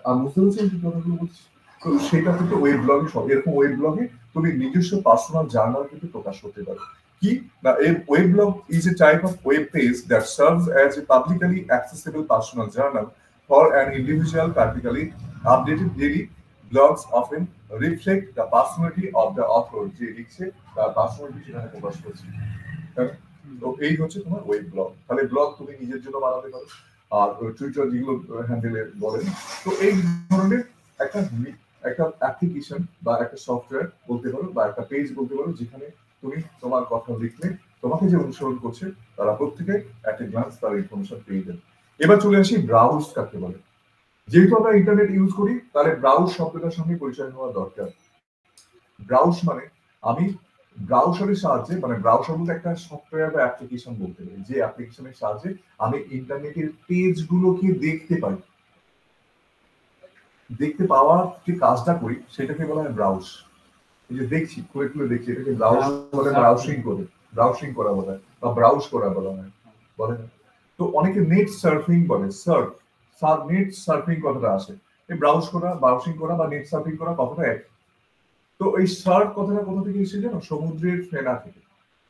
আর বুঝতে পারছেন কি কথাগুলো বলছি? তো সেটা কিন্তু ওয়েব ব্লগে সব এরকম, ওয়েব ব্লগে তুমি নিজস্ব পার্সোনাল জার্নাল কিন্তু প্রকাশ করতে পারো। কি না, web blog is a type of web page that serves as a publicly accessible personal journal for an individual, practically updated daily. Blogs often reflect the personality of the author, যে লিখছে তার personality সেখানে প্রকাশ করছে। তো এই হচ্ছে তোমার web blog. তাহলে ব্লগ তুমি নিজের জন্য বানাতে পারো, আর টুইটার যেগুলো হ্যান্ডেলে বলেন, তো এই ধরনের একটা একটা অ্যাপ্লিকেশন বা একটা সফটওয়্যার বলতে পারো, বা একটা পেজ বলতে পারো, যেখানে তুমি তোমার কথা লিখলে তোমাকে যে অনুসরণ করছে তারা প্রত্যেকে একটা গ্লান্স তার ইনফরমেশন পেয়ে যাবে। এবার চলে আসি ব্রাউজ কাকে বলে। যেহেতু আমরা ইন্টারনেট ইউজ করি, তাহলে ব্রাউজ শব্দটার সঙ্গে পরিচয় হওয়া দরকার। ব্রাউজ মানে আমি ব্রাউজারের সাহায্যে, মানে ব্রাউজার বলতে একটা সফটওয়্যার বা অ্যাপ্লিকেশন বলতে পারি, যে অ্যাপ্লিকেশনের সাহায্যে আমি ইন্টারনেটের পেজগুলোকে দেখতে পাই। দেখতে পাওয়ার যে কাজটা করি সেটাকে বলা হয় ব্রাউজ। এই যে দেখছি, খুলে খুলে দেখছি, এটাকে ব্রাউজ বলে, ব্রাউজিং করা বলা হয়, বা ব্রাউজ করা বলা হয়, বলে না? তো অনেকে নেট সার্ফিং বলে, নেট সার্ফিং কথাটা আসে, এই ব্রাউজিং করা বা নেট সার্ফিং করা কথাটা এক। তো এই সার্ফ কথাটা কোথা থেকে এসেছে জানো? সমুদ্রের ফেনা থেকে।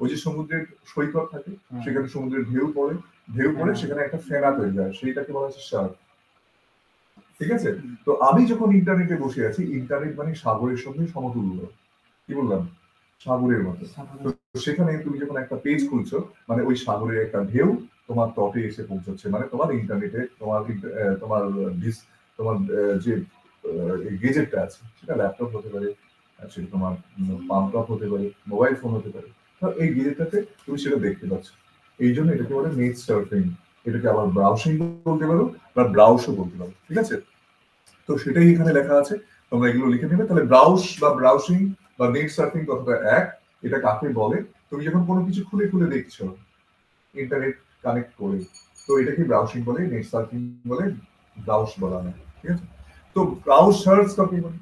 ওই যে সমুদ্রের সৈকত থাকে, সেখানে সমুদ্রের ঢেউ পড়ে সেখানে একটা ফেনা তৈরি হয়, সেইটাকে বলা হচ্ছে সার্ফ। ঠিক আছে? তো আমি যখন ইন্টারনেটে বসে আছি, ইন্টারনেট মানে সাগরের সঙ্গে সমতুল্য। কি বললাম? সাগরের মতো। তো সেখানে তুমি যখন একটা পেজ খুলছো, মানে ওই সাগরের একটা ঢেউ তোমার তটে এসে পৌঁছচ্ছে, মানে তোমার ইন্টারনেটে তোমার তোমার যে গেজেটটা আছে, সেটা ল্যাপটপ হতে পারে, সেটা তোমার পাম্পটপ হতে পারে, মোবাইল ফোন হতে পারে। তো এই গেজেটটাতে তুমি সেটা দেখতে পাচ্ছ। এই জন্য এটাকে বলে নেট সার্ফিং। এটাকে আবার ব্রাউজিং বলতে পারো, বা ব্রাউজও বলতে পারো। ঠিক আছে? তো সেটাই এখানে লেখা আছে, তোমরা এগুলো লিখে নেবে। তাহলে ব্রাউজ বা ব্রাউজিং বা নেট সার্ফিং কথাটা এক। এটা কাকে বলে? তুমি যখন কোনো কিছু খুলে খুলে দেখছো ইন্টারনেট কানেক্ট করে, তো এটাকে ব্রাউজিং বলে, নেট সার্ফিং বলে, ব্রাউজ বলা হয়। ঠিক আছে? তো ব্রাউজ সার্চ কাকে বলে?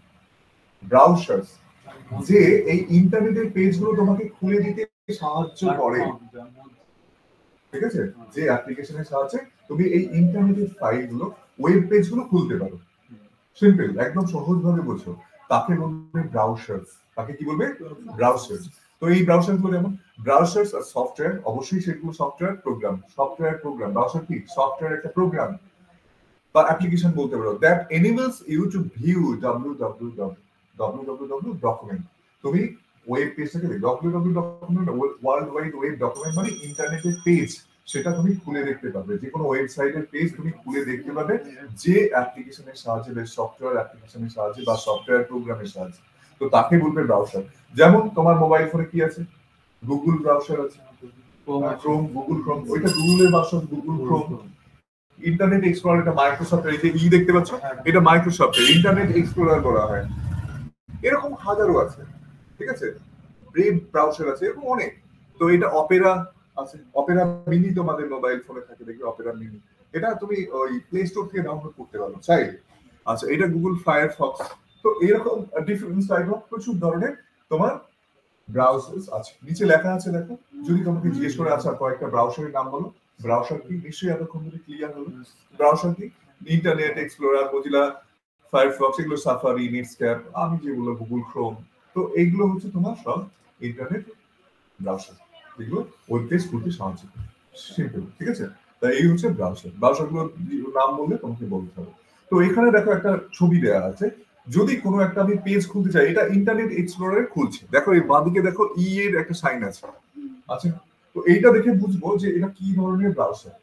ব্রাউজ সার্চ যে এই ইন্টারনেটের পেজগুলো তোমাকে খুলে দিতে সাহায্য করে। ঠিক আছে? যে অ্যাপ্লিকেশনের সাহায্যে তুমি এই ইন্টারনেটের ফাইলগুলো, ওয়েব পেজগুলো খুলতে পারো। সিম্পল, একদম সহজভাবে বোঝো। তাকে বলবে ব্রাউজার্স। তাকে কি বলবে? ব্রাউজার্স। তো এই ব্রাউজার গুলো যেমন ব্রাউজার্স আর সফটওয়্যার, অবশ্যই সেগুলো সফটওয়্যার প্রোগ্রাম ব্রাউজার কি সফটওয়্যার একটা প্রোগ্রাম বা অ্যাপ্লিকেশন বলতে পারো that enables you to view www document. তুমি ওয়েব পেজটাকে www document, world wide web document মানে ইন্টারনেটের পেজ, সেটা তুমি খুলে দেখতে পাবে। যে কোনো ওয়েবসাইটের পেজ তুমি খুলে দেখতে পাবে যে অ্যাপ্লিকেশনের সাহায্যে, সফটওয়্যার অ্যাপ্লিকেশনের সাহায্যে বা সফটওয়্যার প্রোগ্রামের সাহায্যে। তো তাকে বলবে ব্রাউজার। যেমন তোমার মোবাইল ফোনে কি আছে, গুগল ব্রাউজার আছে, ক্রোম, গুগল ক্রোম, ওইটা গুগলের browser, Google Chrome. Internet explorer, এটা মাইক্রোসফটের, এই যে ই দেখতে পাচ্ছ এটা মাইক্রোসফটের ইন্টারনেট এক্সপ্লোরার বলা হয়। এরকম হাজারো আছে, ঠিক আছে, ব্রেভ ব্রাউজার আছে, এরকম অনেক। তো এটা অপেরা আছে, অপেরা মিনি তোমাদের মোবাইল ফোনে থাকে, দেখবে অপেরা মিনি, এটা তুমি ওই প্লে স্টোর থেকে ডাউনলোড করতে পারো চাই। আচ্ছা, এটা গুগল ফায়ারফক্স। তো এরকম ডিফারেন্ট টাইপ অফ প্রচুর ধরনের তোমার ব্রাউজার্স আছে। নিচে লেখা আছে দেখো, যদি তোমাকে জিজ্ঞেস করে আচ্ছা কয়েকটা ব্রাউজারের নাম বলো, ব্রাউজার কি, নিশ্চয়ই এতক্ষণ ধরে ক্লিয়ার হলো। ব্রাউজার কি, ইন্টারনেট এক্সপ্লোরার, মজিলা ফায়ারফক্স, এগুলো সাফারি, নেটস্ক্যাপ, আমি যেগুলো গুগল ক্রোম। তো এইগুলো হচ্ছে তোমার সব ইন্টারনেট ব্রাউজার, যেগুলো ওয়েব পেজ খুলতে সাহায্য করে। সিম্পল, ঠিক আছে। তাই এই হচ্ছে ব্রাউজার। ব্রাউজারগুলোর নাম বললে তোমাকে বলতে হবে। তো এখানে দেখো একটা ছবি দেওয়া আছে, যদি কোনো একটা আমি পেজ খুলতে চাই, এটা ইন্টারনেট এক্সপ্লোরারে খুলছে, দেখো এই বাঁদিকে দেখো ই এর একটা সাইন আছে, আচ্ছা। তো এইটা দেখে বুঝবো যে এটা কি ধরনের ব্রাউজার।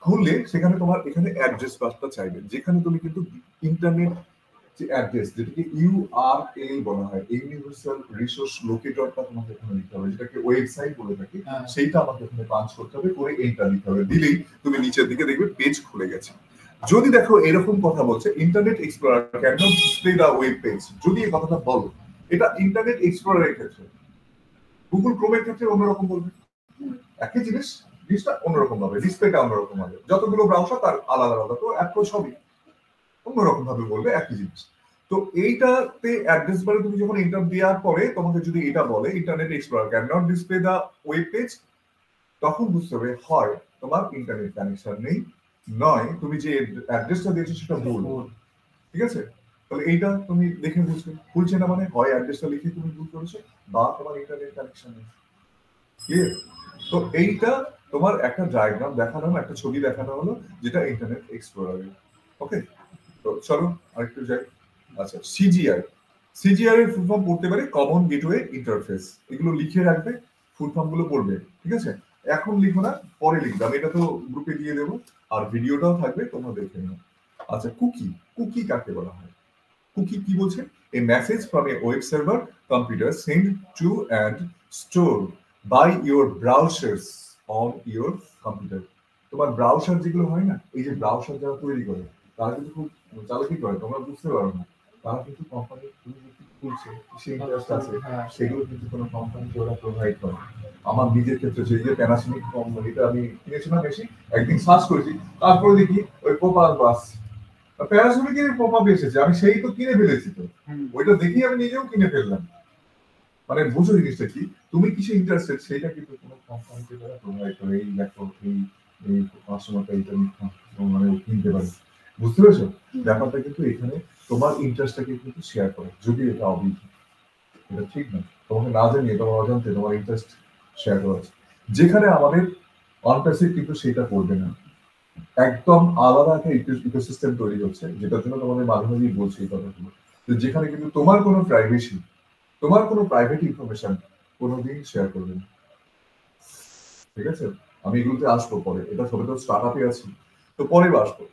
খুললে সেখানে তোমার এখানে অ্যাড্রেস বারটা চাইবে, যেখানে তুমি কিন্তু ইন্টারনেট যে অ্যাড্রেস, যেটাকে ইউআরএল বলা হয়, ইউনিভার্সাল রিসোর্স লোকেটরটা তোমাকে এখানে লিখতে হবে, যেটাকে ওয়েবসাইট বলে থাকি, সেইটা আমাকে এখানে পাঞ্চ করতে হবে, করে এন্টার দিতে হবে। দিলেই তুমি নিচের দিকে দেখবে পেজ খুলে গেছে। যদি দেখো এরকম কথা বলছে, Internet Explorer can not display the web page, যদি এই কথাটা বলো, এটা ইন্টারনেট এক্সপ্লোরারের ক্ষেত্রে। গুগল ক্রোমের ক্ষেত্রে অন্যরকম বলবে, একই জিনিসটা অন্যরকম হবে, ডিসপ্লেটা অন্যরকম হবে, যতগুলো ব্রাউজার তার আলাদা আলাদা, তো অ্যাপ্রোচ সবই অন্যরকম ভাবে বলবে, একই জিনিস। তো এইটাতে অ্যাড্রেস বারে তুমি যখন এন্টার দেওয়ার পরে তোমাকে যদি এটা বলে Internet Explorer can not display the web page, তখন বুঝতে হবে হয় তোমার ইন্টারনেট কানেকশন নেই, নয় তুমি যে অ্যাড্রেসটা দিয়েছো সেটা ভুল, ঠিক আছে। তাহলে এইটা তুমি দেখে বুঝবে, খুলছে না মানে হয় অ্যাড্রেসটা লিখে তুমি ভুল করেছো, বা তোমার ইন্টারনেট কানেকশন নেই। ক্লিয়ার? তো এইটা তোমার একটা ডায়াগ্রাম দেখানো হলো, একটা ছবি দেখানো হলো, যেটা ইন্টারনেট এক্সপ্লোরারে। ওকে, তো চলো আরেকটু যাই। আচ্ছা, সিজিআই, সিজিআই এর ফুল ফর্ম পড়তে পারে কমন গেটওয়ে ইন্টারফেস। এগুলো লিখে রাখবে, ফুল ফর্ম গুলো পড়বে, ঠিক আছে। এখন লিখো না, পরে লিখবে, আমি এটা তো গ্রুপে দিয়ে দেবো, আর ভিডিওটাও থাকবে, তোমরা দেখে নিও। আচ্ছা, কুকি, কুকি কাকে বলা হয়? কুকি কি বলছে? A message from a web server computer send to and store by your browsers on your computer. তোমার ব্রাউজার যেগুলো হয় না, এই যে ব্রাউজার যারা তৈরি করে, তারা কিন্তু খুব চালাকি করে, তোমরা বুঝতে পারো না। তারা কিন্তু কোম্পানি খুলছে, সে ইন্টারেস্ট আছে, সেগুলো কিন্তু কোনো কোম্পানিকে ওরা প্রোভাইড করে। আমার নিজের ক্ষেত্রে যে প্যানাসোনিক কোম্পানিটা আমি কিনেছিলাম বেশি, একদিন সার্চ করেছি, তারপরে দেখি ওই পোপার বাস, প্যানাসোনিকের পপআপ এসেছে, আমি সেই তো কিনে ফেলেছি, তো ওইটা দেখি আমি নিজেও কিনে ফেললাম। মানে বুঝো জিনিসটা কি, তুমি কিসে ইন্টারেস্টেড সেটা কিন্তু কোনো কোম্পানিকে তারা প্রোভাইড করে, এই দেখো এই এই কাস্টমারটা ইন্টারনেট মানে কিনতে পারে, বুঝতে পেরেছো? ব্যাপারটা কিন্তু এখানে তোমার ইন্টারেস্টটাকে কিন্তু শেয়ার করে, যদি এটা অবৈধ, এটা ঠিক না। তোমাকে না জানিয়ে, তোমার অজান্তে তোমার ইন্টারেস্ট শেয়ার করা আছে, যেখানে আমাদের অনপ্যাসিভ কিন্তু সেটা করবে না। একদম আলাদা একটা ইকোসিস্টেম তৈরি হচ্ছে, যেটার জন্য তোমাদের মাঝে মাঝেই বলছি এই কথাগুলো, যেখানে কিন্তু তোমার কোনো প্রাইভেসি, তোমার কোনো প্রাইভেট ইনফরমেশন কোনোদিন শেয়ার করবে না, ঠিক আছে। আমি এগুলোতে আসবো পরে, এটা সবে তো স্টার্ট আপে আছি, তো পরে আসবো।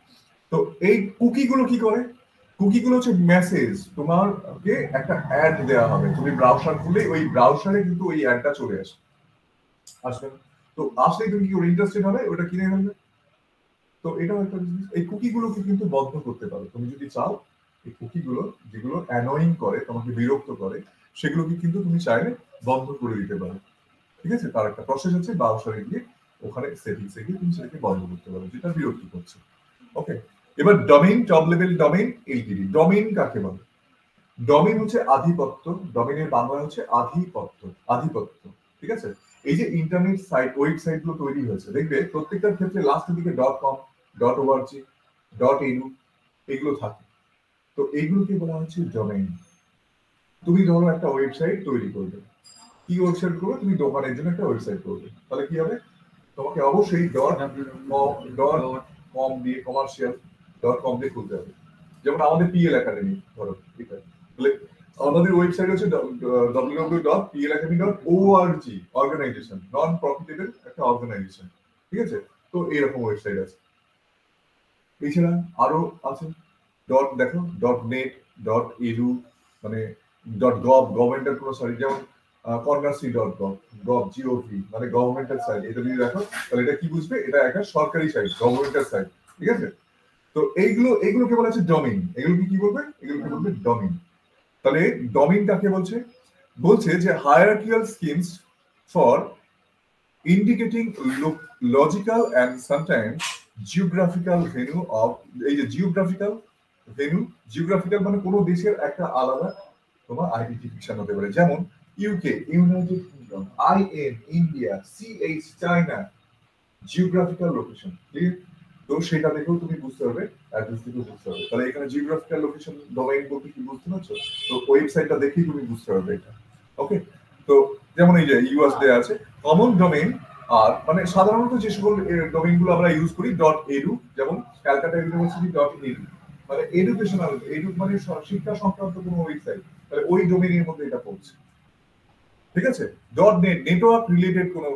তো এই কুকিগুলো কি করে? কুকিগুলো হচ্ছে মেসেজ, তোমারকে একটা অ্যাড দেওয়া হবে, তুমি ব্রাউজার খুলে ওই ব্রাউজারে কিন্তু ওই অ্যাডটা চলে আসবে না। তো আসলে তুমি কি ইন্টারেস্টেড হবে, ওটা কিনে ফেলবে। তো এটাও একটা জিনিস, এই কুকিগুলোকে কিন্তু বন্ধ করতে পারো তুমি যদি চাও। এই কুকিগুলো যেগুলো অ্যানোয়িং করে, তোমাকে বিরক্ত করে, সেগুলোকে কিন্তু তুমি চাইলে বন্ধ করে দিতে পারো, ঠিক আছে। তার একটা প্রসেস আছে, ব্রাউজারে গিয়ে ওখানে সেটিংসে গিয়ে তুমি সেটাকে বন্ধ করতে পারো, যেটা বিরক্ত করছে। ওকে, এবার domain, top level domain, Ltd. Domain কাকে বলে? ডোমেইন হচ্ছে আধিপত্য, ডোমেইনের বাংলা হচ্ছে আধিপত্য, আধিপত্য, ঠিক আছে। এই যে ইন্টারনেট সাইট, ওয়েবসাইট গুলো তৈরি হয়েছে, দেখবে প্রত্যেকটার ক্ষেত্রে লাস্টের দিকে .com, .org, .edu এগুলো থাকে। তো এইগুলোকে বলা হচ্ছে ডোমেইন। তুমি ধরো একটা ওয়েবসাইট তৈরি করবে, কি ওয়েবসাইট করবে, তুমি দোকানের জন্য একটা ওয়েবসাইট করবে, তাহলে কি হবে, তোমাকে অবশ্যই ডট কম দিয়ে কমার্শিয়াল .com দিয়ে খুলতে হবে। যেমন আমাদের পিএল একাডেমি ধরো, ঠিক আছে, তাহলে আমাদের ওয়েবসাইট হচ্ছে www.placademy.org, অর্গানাইজেশন, নন প্রফিটেবল একটা অর্গানাইজেশন, ঠিক আছে। তো এইরকম ওয়েবসাইট আছে। এছাড়া আরো আছে দেখো .net, .edu, মানে .gov, গভর্নমেন্টের কোনো সাইট, যেমন conversy.gov, মানে গভর্নমেন্টের সাইট। এটা যদি দেখো তাহলে এটা কি বুঝবে, এটা একটা সরকারি সাইট, গভর্নমেন্টের সাইট, ঠিক আছে। তো এইগুলোকে বলা হচ্ছে ডোমেইন। এগুলোকে কি বলবে, এগুলোকে বলবে ডোমেইন। তাহলে ডোমেইন কাকে বলছে, বলছে যে hierarchical schemes for indicating logical and sometimes geographical venue of, এই যে জিওগ্রাফিক্যাল মানে কোনো দেশের একটা আলাদা তোমার আইডেন্টিফিকেশন হতে পারে। যেমন UK, United Kingdom, IN, India, CH, China, geographical location, ঠিক। তো সেটা দেখেও তুমি বুঝতে পারবে, অ্যাড্রেস থেকেও বুঝতে পারবে। তাহলে এখানে জিওগ্রাফিক্যাল লোকেশন ডোমেইন বলতে কি বুঝতে পারছো, তো ওয়েবসাইটটা দেখেই তুমি বুঝতে পারবে এটা। ওকে, তো যেমন এই যে ইউএস দেয়া আছে কমন ডোমেইন, আর মানে সাধারণত যে সকল ডোমেইন গুলো আমরা ইউজ করি .edu, যেমন ক্যালকাটা ইউনিভার্সিটি .edu, মানে এডুকেশনাল, মানে শিক্ষা সংক্রান্ত কোনো ওয়েবসাইট, তাহলে ওই ডোমেইনের মধ্যে এটা পড়ছে, ঠিক আছে। .net, নেটওয়ার্ক রিলেটেড কোনো,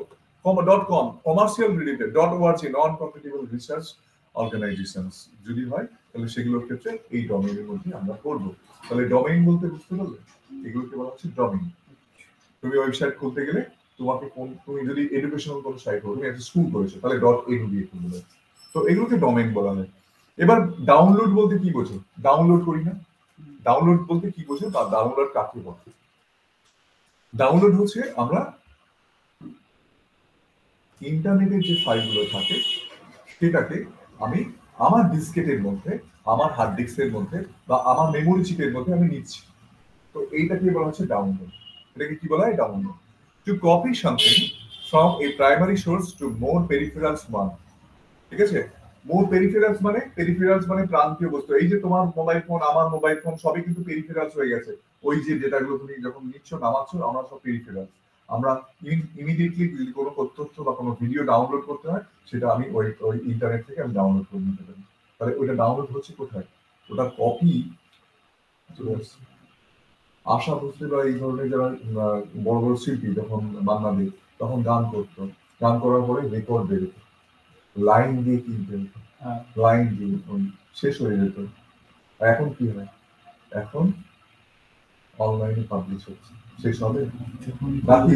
.com, commercial related, .org, non profitable research organisations যদি হয়, তাহলে সেগুলোর ক্ষেত্রে এই ডোমেইনের মধ্যে আমরা করবো। তাহলে ডোমেইন বলতে বুঝতে পারলে, এগুলোকে বলা হচ্ছে ডোমেইন। তুমি ওয়েবসাইট খুলতে গেলে তোমাকে তুমি যদি এডুকেশনাল কোনো সাইট করো, তুমি একটা স্কুল করেছো, তাহলে .edu দিয়ে খুলবে। তো এগুলোকে ডোমেইন বলা হয়। এবার ডাউনলোড বলতে কি বোঝো, ডাউনলোড করি না, ডাউনলোড বলতে কি বোঝো বা ডাউনলোড কাকে বলে। ডাউনলোড হচ্ছে আমরা ইন্টারনেটের যে ফাইলগুলো থাকে সেটাকে আমি আমার ডিস্কেটের মধ্যে, আমার হার্ড ডিস্কের মধ্যে বা আমার মেমোরি চিপের মধ্যে আমি নিচ্ছি। তো এইটাকে বলা হচ্ছে ডাউনলোড। এটাকে কি বলা হয়, download. To copy something from a primary source to more peripherals one, ঠিক আছে। মোর পেরিফেরালস মানে প্রান্তীয় বস্তু। এই যে তোমার মোবাইল ফোন, আমার মোবাইল ফোন, সবই কিন্তু পেরিফেরালস হয়ে গেছে। ওই যে ডেটাগুলো তুমি যখন নিচ্ছ, নামাচ্ছ, আমরা সব পেরিফেরালস। আমরা ইমিডিয়েটলি যদি কোনো তথ্য বা কোনো ভিডিও ডাউনলোড করতে হয়, সেটা আমি ওই ইন্টারনেট থেকে আমি ডাউনলোড করে নিতে পারি। তাহলে ওইটা ডাউনলোড হচ্ছে কোথায়, ওটা কপি চলে আসছে। আশা ভোসলে বা এই ধরনের যারা বড় বড় শিল্পী যখন বাংলাদেশ, তখন গান করতো, গান করার পরে রেকর্ড বেরোত, লাইন দিয়ে কিনতে হতো, লাইন দিয়ে শেষ হয়ে যেত। এখন কি হয়, এখন অনলাইনে পাবলিশ হচ্ছে, শেষ হবে নাকি,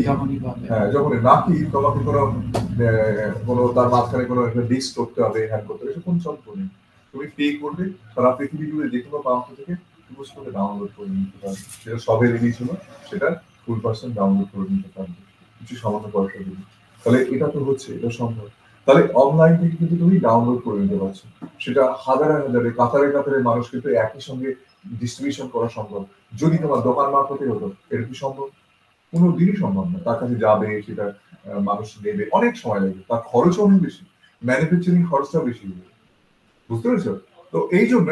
হ্যাঁ যখনই নাকি তোমাকে কোনো তার মাঝখানে কোনো একটা ডিস্ক করতে হবে, হ্যাক করতে হবে, কোন চল নেই। তুমি পে করবে, সারা পৃথিবী জুড়ে যে কোনো প্রান্ত থেকে চুজ করে ডাউনলোড করে নিতে পারবে। যেটা সবে রিলিজ হলো সেটা ফুল পার্সেন্ট ডাউনলোড করে নিতে পারবে, কিছু সামান্য পয়সা দিবে। তাহলে এটা তো হচ্ছে, এটা সম্ভব। তাহলে অনলাইন থেকে কিন্তু তুমি ডাউনলোড করে নিতে পারছো, সেটা হাজারে হাজারে কাতারে কাতারে মানুষ কিন্তু একই সঙ্গে ডিস্ট্রিবিউশন করা সম্ভব। যদি তোমার দোকান মারফতে হতো, এটা কি সম্ভব? কোনো দিনই সম্ভব না। তার কাছে যাবে, সেটা মানুষ নেবে, অনেক সময় লাগবে, তার খরচ অনেক বেশি, ম্যানুফ্যাকচারিং খরচটা বেশি হবে, বুঝতে পেরেছো? তো এই জন্য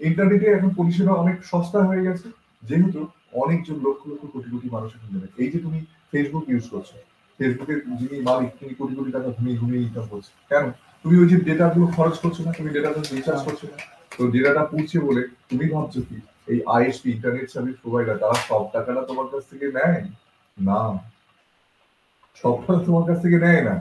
ইন্টারনেটে এখন পরিষেবা অনেক সস্তা হয়ে গেছে, যেহেতু অনেকজন লক্ষ লক্ষ কোটি কোটি মানুষ এখন নেবে। এই যে তুমি ফেসবুক ইউজ করছো, ফেসবুকের যিনি মালিক তিনি কোটি কোটি টাকা ঘুমিয়ে ঘুমিয়ে ইনকাম করছে, কেন? তুমি ওই যে ডেটা গুলো খরচ করছো না, তুমি ডেটা রিচার্জ করছো না, তো ডেটাটা পুড়ছে বলে তুমি ভাবছো কি এই আইএসপি, ইন্টারনেট সার্ভিস প্রোভাইডার, তারা সব টাকাটা তোমার কাছ থেকে নেয় না, সব টাকা তোমার কাছ থেকে নেয় না।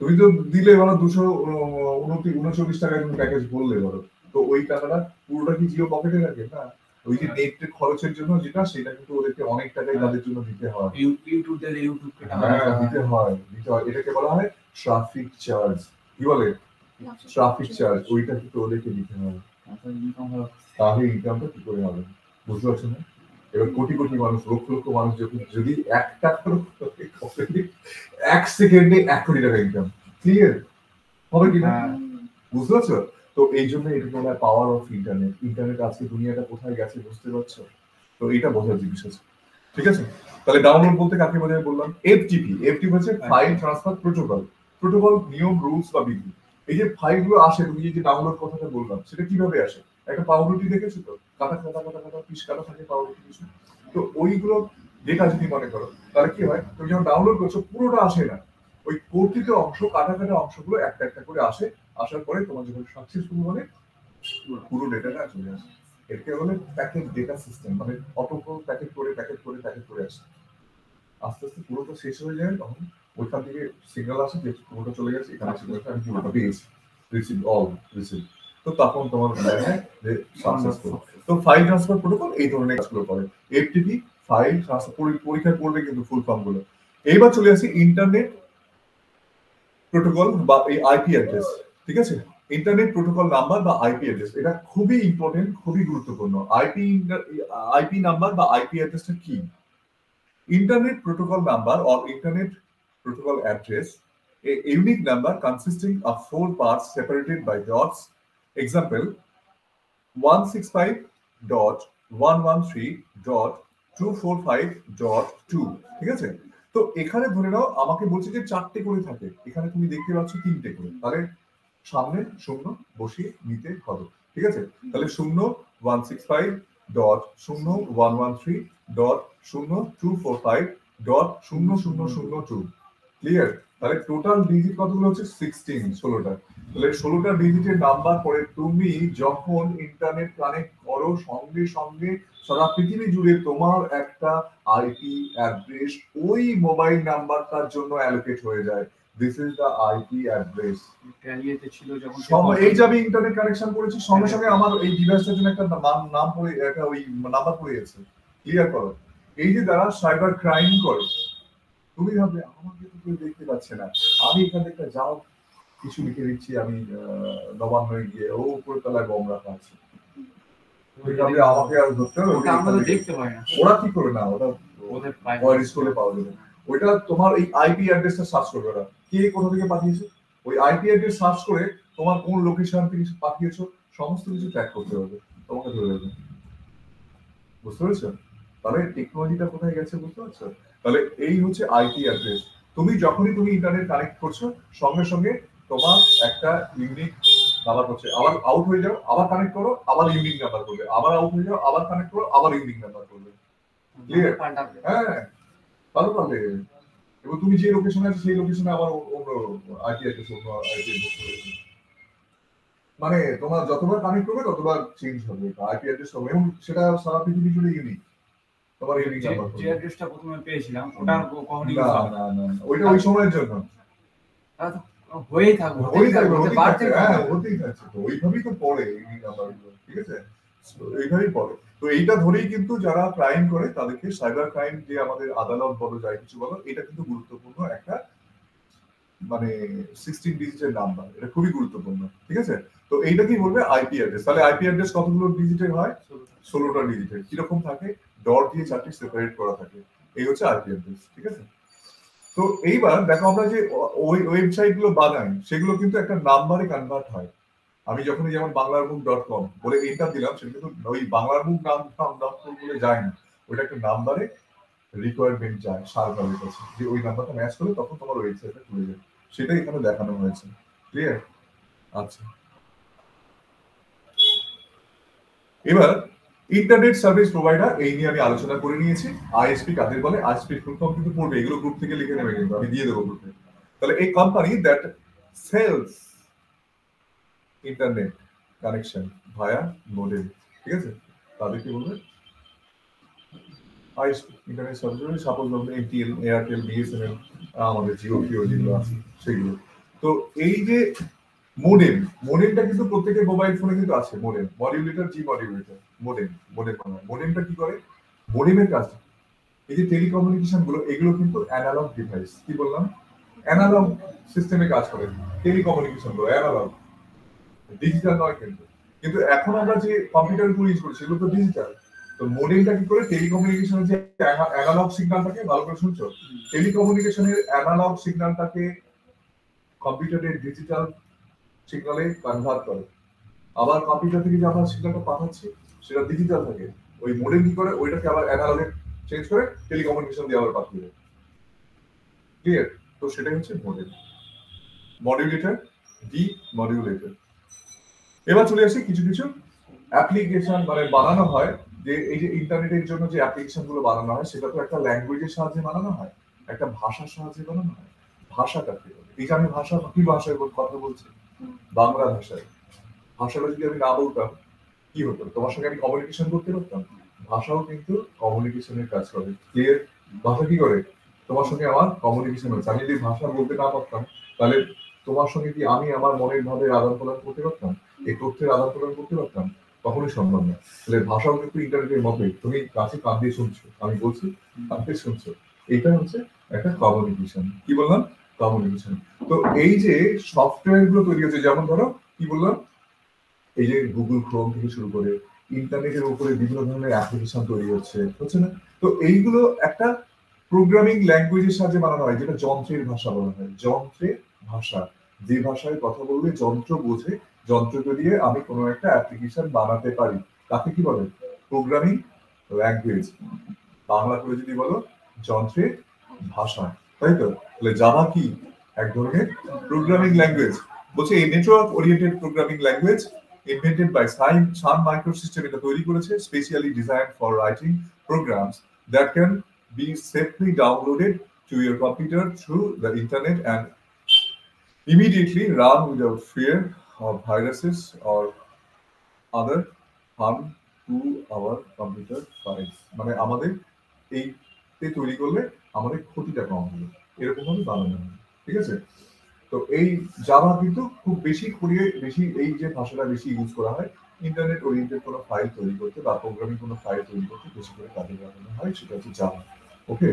তুমি তো দিলে বলো 239 টাকা তুমি প্যাকেজ বললে বলো, তো ওই টাকাটা পুরোটা কি জিও পকেটে রাখে না? ওই যে নেট খরচের জন্য যেটা, সেটা কিন্তু ওদেরকে অনেক টাকাই তাদের জন্য দিতে হয়, দিতে হয়। এটাকে বলা হয় ট্রাফিক চার্জ। কি বলে? Traffic charge. ওইটা কিন্তু ওদেরকে দিতে হয়, তাহলে ইনকামটা কি করে হবে, বুঝতে পারছো না? এবার কোটি কোটি মানুষ, লক্ষ লক্ষ মানুষ যদি 1 টাকার 1 সেকেন্ডে 1 কোটি টাকা ইনকাম, ক্লিয়ার হবে কিনা, বুঝতে পারছো? তো এই জন্য এটা বলা হয় পাওয়ার অফ ইন্টারনেট। ইন্টারনেট আজকে দুনিয়াটা কোথায় গেছে বুঝতে পারছো? তো এটা বোঝার জিনিস আছে, ঠিক আছে। তাহলে ডাউনলোড বলতে কাকে বোঝায় বললাম, এফটিপি। এফটিপি হচ্ছে ফাইল ট্রান্সফার প্রোটোকল। প্রোটোকল নিয়ম, রুলস বা বিধি। এই যে ফাইলগুলো আসে, তুমি যে ডাউনলোড কথাটা বললাম, সেটা কিভাবে আসে? একটা পাউরুটি দেখেছো তো, কাটা কাটা কাটা কাটা পিস কাটা থাকে পাউরুটি পিস, তো ওইগুলো ডেটা যদি মনে করো, তাহলে কি হয়, তুমি যখন ডাউনলোড করছো পুরোটা আসে না, ওই প্রতিটা অংশ কাটা কাটা অংশগুলো একটা একটা করে আসে, আসার পরে তোমার যখন সাকসেসফুল বলে পুরো ডেটাটা চলে আসে। এটাকে বলে প্যাকেট ডেটা সিস্টেম, মানে অটোকল প্যাকেট করে প্যাকেট করে প্যাকেট করে আসে, আস্তে আস্তে পুরোটা শেষ হয়ে যায়, তখন ওইখান থেকে সিগন্যাল আসে যে পুরোটা চলে গেছে, এখানে সিগন্যালটা আমি পুরোটা পেয়েছি, রিসিভ অল রিসিভ, তো তখন তোমার যে সাকসেসফুল। তো ফাইল ট্রান্সফার প্রোটোকল এই ধরনের কাজগুলো করে। এফটিপি ফাইল ট্রান্সফার পরীক্ষা করবে কিন্তু ফুল ফর্ম গুলো। এইবার চলে আসি ইন্টারনেট প্রোটোকল বা এই আইপি অ্যাড্রেস, ঠিক আছে? ইন্টারনেট প্রোটোকল নাম্বার বা আইপি অ্যাড্রেস, এটা খুবই ইম্পর্টেন্ট, খুবই গুরুত্বপূর্ণ। আইপি নাম্বার বা আইপি অ্যাড্রেসটা কি? Internet protocol number or Internet protocol address, a unique number consisting of 4 parts separated by dots. Example, 165.113.245.2, ঠিক আছে? তো এখানে ধরে নাও আমাকে বলছে যে 4টে করে থাকে, এখানে তুমি দেখতে পাচ্ছ 3টে করে, তাহলে সামনে শূন্য বসিয়ে নিতে হবে, ঠিক আছে? তাহলে 0.165.0.113.245.0002, ক্লিয়ার? তাহলে টোটাল ডিজিট কতগুলো হচ্ছে 16, 16টা। তাহলে 16টা ডিজিটের নাম্বার পরে তুমি যখন ইন্টারনেট কানেক্ট করো, সঙ্গে সঙ্গে সারা পৃথিবী জুড়ে তোমার একটা আইপি অ্যাড্রেস ওই মোবাইল নাম্বারটার জন্য অ্যালোকেট হয়ে যায়। This is the IP address. ছিল যখন এই যে আমি ইন্টারনেট কানেকশন করেছি, সঙ্গে সঙ্গে আমার এই ডিভাইসটার জন্য একটা নাম পড়ে, একটা ওই নাম্বার পড়ে গেছে, ক্লিয়ার করো। এই যে যারা সাইবার ক্রাইম করে, তুমি ভাববে আমাকে তো কেউ দেখতে পাচ্ছে না, আমি এখান থেকে যাও কিছু লিখে দিচ্ছি, আমি নবান্ন গিয়ে ও উপরে তলায় বম রাখা আছে, আমাকে আর ধরতে হবে, দেখতে পাই না, ওরা কি করে না, ওটা ভয়েস করে পাওয়া যাবে। ওইটা তোমার এই আইপি অ্যাড্রেসটা সার্চ করবে, ওরা কে কোথা থেকে পাঠিয়েছে, ওই আইপি অ্যাড্রেস সার্চ করে তোমার কোন লোকেশন থেকে পাঠিয়েছো সমস্ত কিছু ট্র্যাক করতে হবে, তোমাকে ধরে দেবে। বুঝতে পেরেছো? তাহলে টেকনোলজিটা কোথায় গেছে বুঝতে পারছো? তাহলে এই হচ্ছে আইপি অ্যাড্রেস। তুমি যখনই তুমি ইন্টারনেট কানেক্ট করছো, সঙ্গে সঙ্গে তোমার একটা ইউনিক নাম্বার করছে, আবার আউট হয়ে যাও, আবার কানেক্ট করো, আবার ইউনিক নাম্বার করবে, আবার আউট হয়ে যাও, আবার কানেক্ট করো, আবার ইউনিক নাম্বার করবে। ক্লিয়ার? হ্যাঁ, ভালো পারবে। এবং তুমি যে লোকেশনে আছে সেই লোকেশনে আবার অন্য আইপি অ্যাড্রেস, অন্য আইপি অ্যাড্রেস, মানে তোমার যতবার কানেক্ট করবে ততবার চেঞ্জ হবে আইপি অ্যাড্রেস হবে, এবং সেটা সারা পৃথিবী জুড়ে ইউনিক। তোমার ইউনিক নাম্বার যে অ্যাড্রেসটা প্রথমে পেয়েছিলাম ওটা কখনোই না না না, ওইটা ওই সময়ের জন্য হয়েই থাকবে, হতেই থাকছে, হ্যাঁ হতেই থাকছে, তো ওইভাবেই তো পড়ে ইউনিক নাম্বারগুলো, ঠিক আছে? এইভাবেই পড়ে। তো এইটা ধরেই কিন্তু যারা ক্রাইম করে তাদেরকে সাইবার ক্রাইম, যে আমাদের আদালত বলো যাই কিছু বলো, এটা কিন্তু গুরুত্বপূর্ণ একটা, মানে 16 ডিজিটের নাম্বার, এটা খুবই গুরুত্বপূর্ণ, ঠিক আছে? তো এইটা কি বলবে আইপি অ্যাড্রেস। তাহলে আইপি অ্যাড্রেস কতগুলো ডিজিটের হয়? 16টা ডিজিটের। কিরকম থাকে? ডট দিয়ে 4টি সেপারেট করা থাকে, এই হচ্ছে আইপি অ্যাড্রেস, ঠিক আছে? তো এইবার দেখো আমরা যে ওই ওয়েবসাইট গুলো বানাই সেগুলো কিন্তু একটা নাম্বারে কনভার্ট হয়। আমি যখনই যেমন বাংলারমুখ.com বলে এন্টার দিলাম, সেটা কিন্তু ওই বাংলারমুখ নাম.com বলে যায় না, ওইটা একটা নাম্বারে রিকোয়ারমেন্ট যায় সার্ভারের কাছে, যে ওই নাম্বারটা ম্যাচ করলে তখন তোমার ওয়েবসাইটটা খুলে যায়, সেটাই এখানে দেখানো হয়েছে। ক্লিয়ার? আচ্ছা, এবার ইন্টারনেট সার্ভিস প্রোভাইডার, এই নিয়ে আমি আলোচনা করে নিয়েছি। আইএসপি কাদের বলে? আইএসপি ফুল ফর্ম কিন্তু পড়বে, এগুলো গ্রুপ থেকে লিখে নেবে, কিন্তু আমি দিয়ে দেবো গ্রুপে। তাহলে এই company that sells internet connection via modem, ঠিক আছে? তাদের কি বলবে? আইএসপি ইন্টারনেট সার্ভিস, সাপোজ ধরুন এমটিএল, এয়ারটেল, বিএসএনএল, আমাদের জিও ফিও যেগুলো আছে সেগুলো। তো এই যে মডেমটা কিন্তু প্রত্যেকের মোবাইল ফোনে কিন্তু আছে, মডিউলেটর, জি মডিউলেটর, মডেমটা কি করে? মডেমের কাজ, এই যে টেলিকমিউনিকেশন গুলো, এগুলো কিন্তু অ্যানালগ ডিভাইস, কি বললাম? অ্যানালগ সিস্টেমে কাজ করে টেলিকমিউনিকেশন গুলো, অ্যানালগ, ডিজিটাল নয় কিন্তু। কিন্তু এখন আমরা যে কম্পিউটার গুলো ইউজ করি সেগুলো তো ডিজিটাল। তো মডেমটা কি করে? টেলিকমিউনিকেশনের যে অ্যানালগ সিগন্যালটাকে, ভালো করে শুনছো, টেলিকমিউনিকেশনের অ্যানালগ সিগন্যালটাকে কম্পিউটারের ডিজিটাল সিগন্যালে কনভার্ট করে, আবার কম্পিউটার থেকে যে আমরা সিগন্যালটা পাঠাচ্ছি সেটা ডিজিটাল থাকে, ওই মডেম কি করে? ওইটাকে আবার অ্যানালগে চেঞ্জ করে টেলিকমিউনিকেশন দিয়ে আবার পাঠিয়ে দেয়। ক্লিয়ার? তো সেটাই হচ্ছে মডেম। Modulator, D modulator. এবার চলে আসি কিছু কিছু অ্যাপ্লিকেশন, মানে বানানো হয় যে এই যে ইন্টারনেটের জন্য যে অ্যাপ্লিকেশন গুলো বানানো হয় সেটা তো একটা ল্যাঙ্গুয়েজের সাহায্যে বানানো হয়, একটা ভাষার সাহায্যে বানানো হয়। ভাষাটা কি? এই যে আমি ভাষা কি ভাষায় কথা বলছি, বাংলা ভাষায়। ভাষাটা যদি আমি না বলতাম কি হতো? তোমার সঙ্গে আমি কমিউনিকেশন করতে পারতাম। ভাষাও কিন্তু কমিউনিকেশনের কাজ করে। ক্লিয়ার? ভাষা কি করে? তোমার সঙ্গে আমার কমিউনিকেশন হচ্ছে। আমি যদি ভাষা বলতে না পারতাম তাহলে তোমার সঙ্গে কি আমি আমার মনের ভাবের আদান প্রদান করতে পারতাম, এই তথ্যের আদান প্রদান করতে পারতাম? কখনোই সম্ভব না। তাহলে ভাষাও কিন্তু ইন্টারনেটের মতোই, তুমি কাছে কান দিয়ে শুনছো, আমি বলছি কান দিয়ে শুনছো, এটা হচ্ছে একটা কমিউনিকেশন। কি বললাম? কমিউনিকেশন। তো এই যে সফটওয়্যার গুলো তৈরি হচ্ছে, যেমন ধরো কি বললাম, এই যে গুগল ক্রোম থেকে শুরু করে ইন্টারনেটের উপরে বিভিন্ন ধরনের অ্যাপ্লিকেশন তৈরি হচ্ছে না? তো এইগুলো একটা প্রোগ্রামিং ল্যাঙ্গুয়েজের সাহায্যে বানানো হয়, যেটা যন্ত্রের ভাষা বলা হয়। যন্ত্রের ভাষা, যে ভাষায় কথা বললে যন্ত্র বোঝে, যন্ত্রকে দিয়ে আমি কোনো একটা অ্যাপ্লিকেশন বানাতে পারি, তাকে কি বলে? Programming language. বাংলা করে যদি বলো, যন্ত্রের ভাষা, তাই তো? তাহলে জাভা কি? এক ধরনের প্রোগ্রামিং ল্যাঙ্গুয়েজ। বলছে এই network oriented programming language invented by Sun Microsystem, এটা তৈরি করেছে specially designed for writing programs that can be safely downloaded to your computer through the internet and immediately run without fear of viruses or other harm to our computer files. মানে আমাদের এই তৈরি করলে আমাদের ক্ষতিটা কম হবে, এরকম ভাবে বানানো হবে। ঠিক আছে? তো এই জাভা কিন্তু খুব বেশি এই যে ভাষাটা বেশি ইউজ করা হয় ইন্টারনেট ওরিয়েন্টেড কোনো ফাইল তৈরি করতে বা প্রোগ্রামিং কোনো ফাইল তৈরি করতে বেশি করে কাজে লাগানো হয়, সেটা হচ্ছে জাভা। ওকে,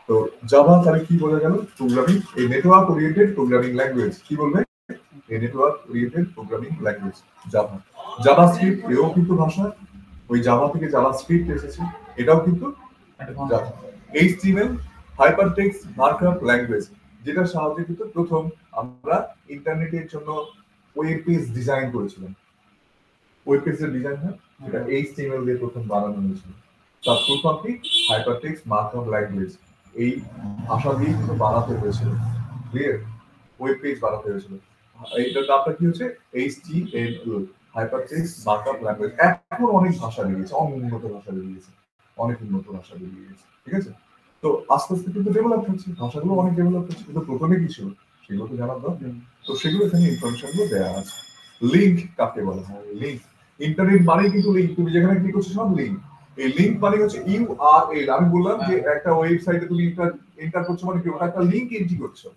তো জাভা তাহলে কি বোঝা গেল? প্রোগ্রামিং, এই নেটওয়ার্ক ওরিয়েন্টেড প্রোগ্রামিং ল্যাঙ্গুয়েজ। কি বলবে? এই network oriented programming language Java. JavaScript এও কিন্তু ভাষা, ওই জাভা থেকে জাভাস্ক্রিপ্ট এসেছে, এটাও কিন্তু Java. HTML hypertext markup language, যেটার সাহায্যে কিন্তু প্রথম আমরা ইন্টারনেটের জন্য ওয়েব পেজ ডিজাইন করেছিলাম। ওয়েব পেজের ডিজাইন হয় সেটা HTML দিয়ে প্রথম বানানো হয়েছিল। তার প্রথম কি? হাইপারটেক্সট মার্কআপ ল্যাঙ্গুয়েজ, এই ভাষা দিয়ে কিন্তু বানাতে হয়েছিল। ক্লিয়ার? ওয়েব পেজ বানাতে হয়েছিল। এইটার নামটা কি হচ্ছে? HTML, hypertext markup language. এখন অনেক ভাষা বেরিয়েছে, অনেক উন্নত ভাষা বেরিয়েছে, অনেক উন্নত ভাষা বেরিয়েছে। ঠিক আছে? তো আস্তে আস্তে কিন্তু ডেভেলপ হচ্ছে, ভাষাগুলো অনেক ডেভেলপ হচ্ছে, কিন্তু প্রথমে কি ছিল সেগুলো তো জানার দরকার। তো সেগুলো এখানে ইনফরমেশন গুলো দেওয়া আছে। লিঙ্ক কাকে বলা হয়? লিঙ্ক, ইন্টারনেট মানে কিন্তু লিঙ্ক, তুমি যেখানে ক্লিক করছো সব লিঙ্ক। এই লিঙ্ক মানে হচ্ছে ইউআরএল। আমি বললাম যে একটা ওয়েবসাইটে তুমি এন্টার করছো মানে কি? ওটা একটা লিঙ্ক এন্ট্রি করছো,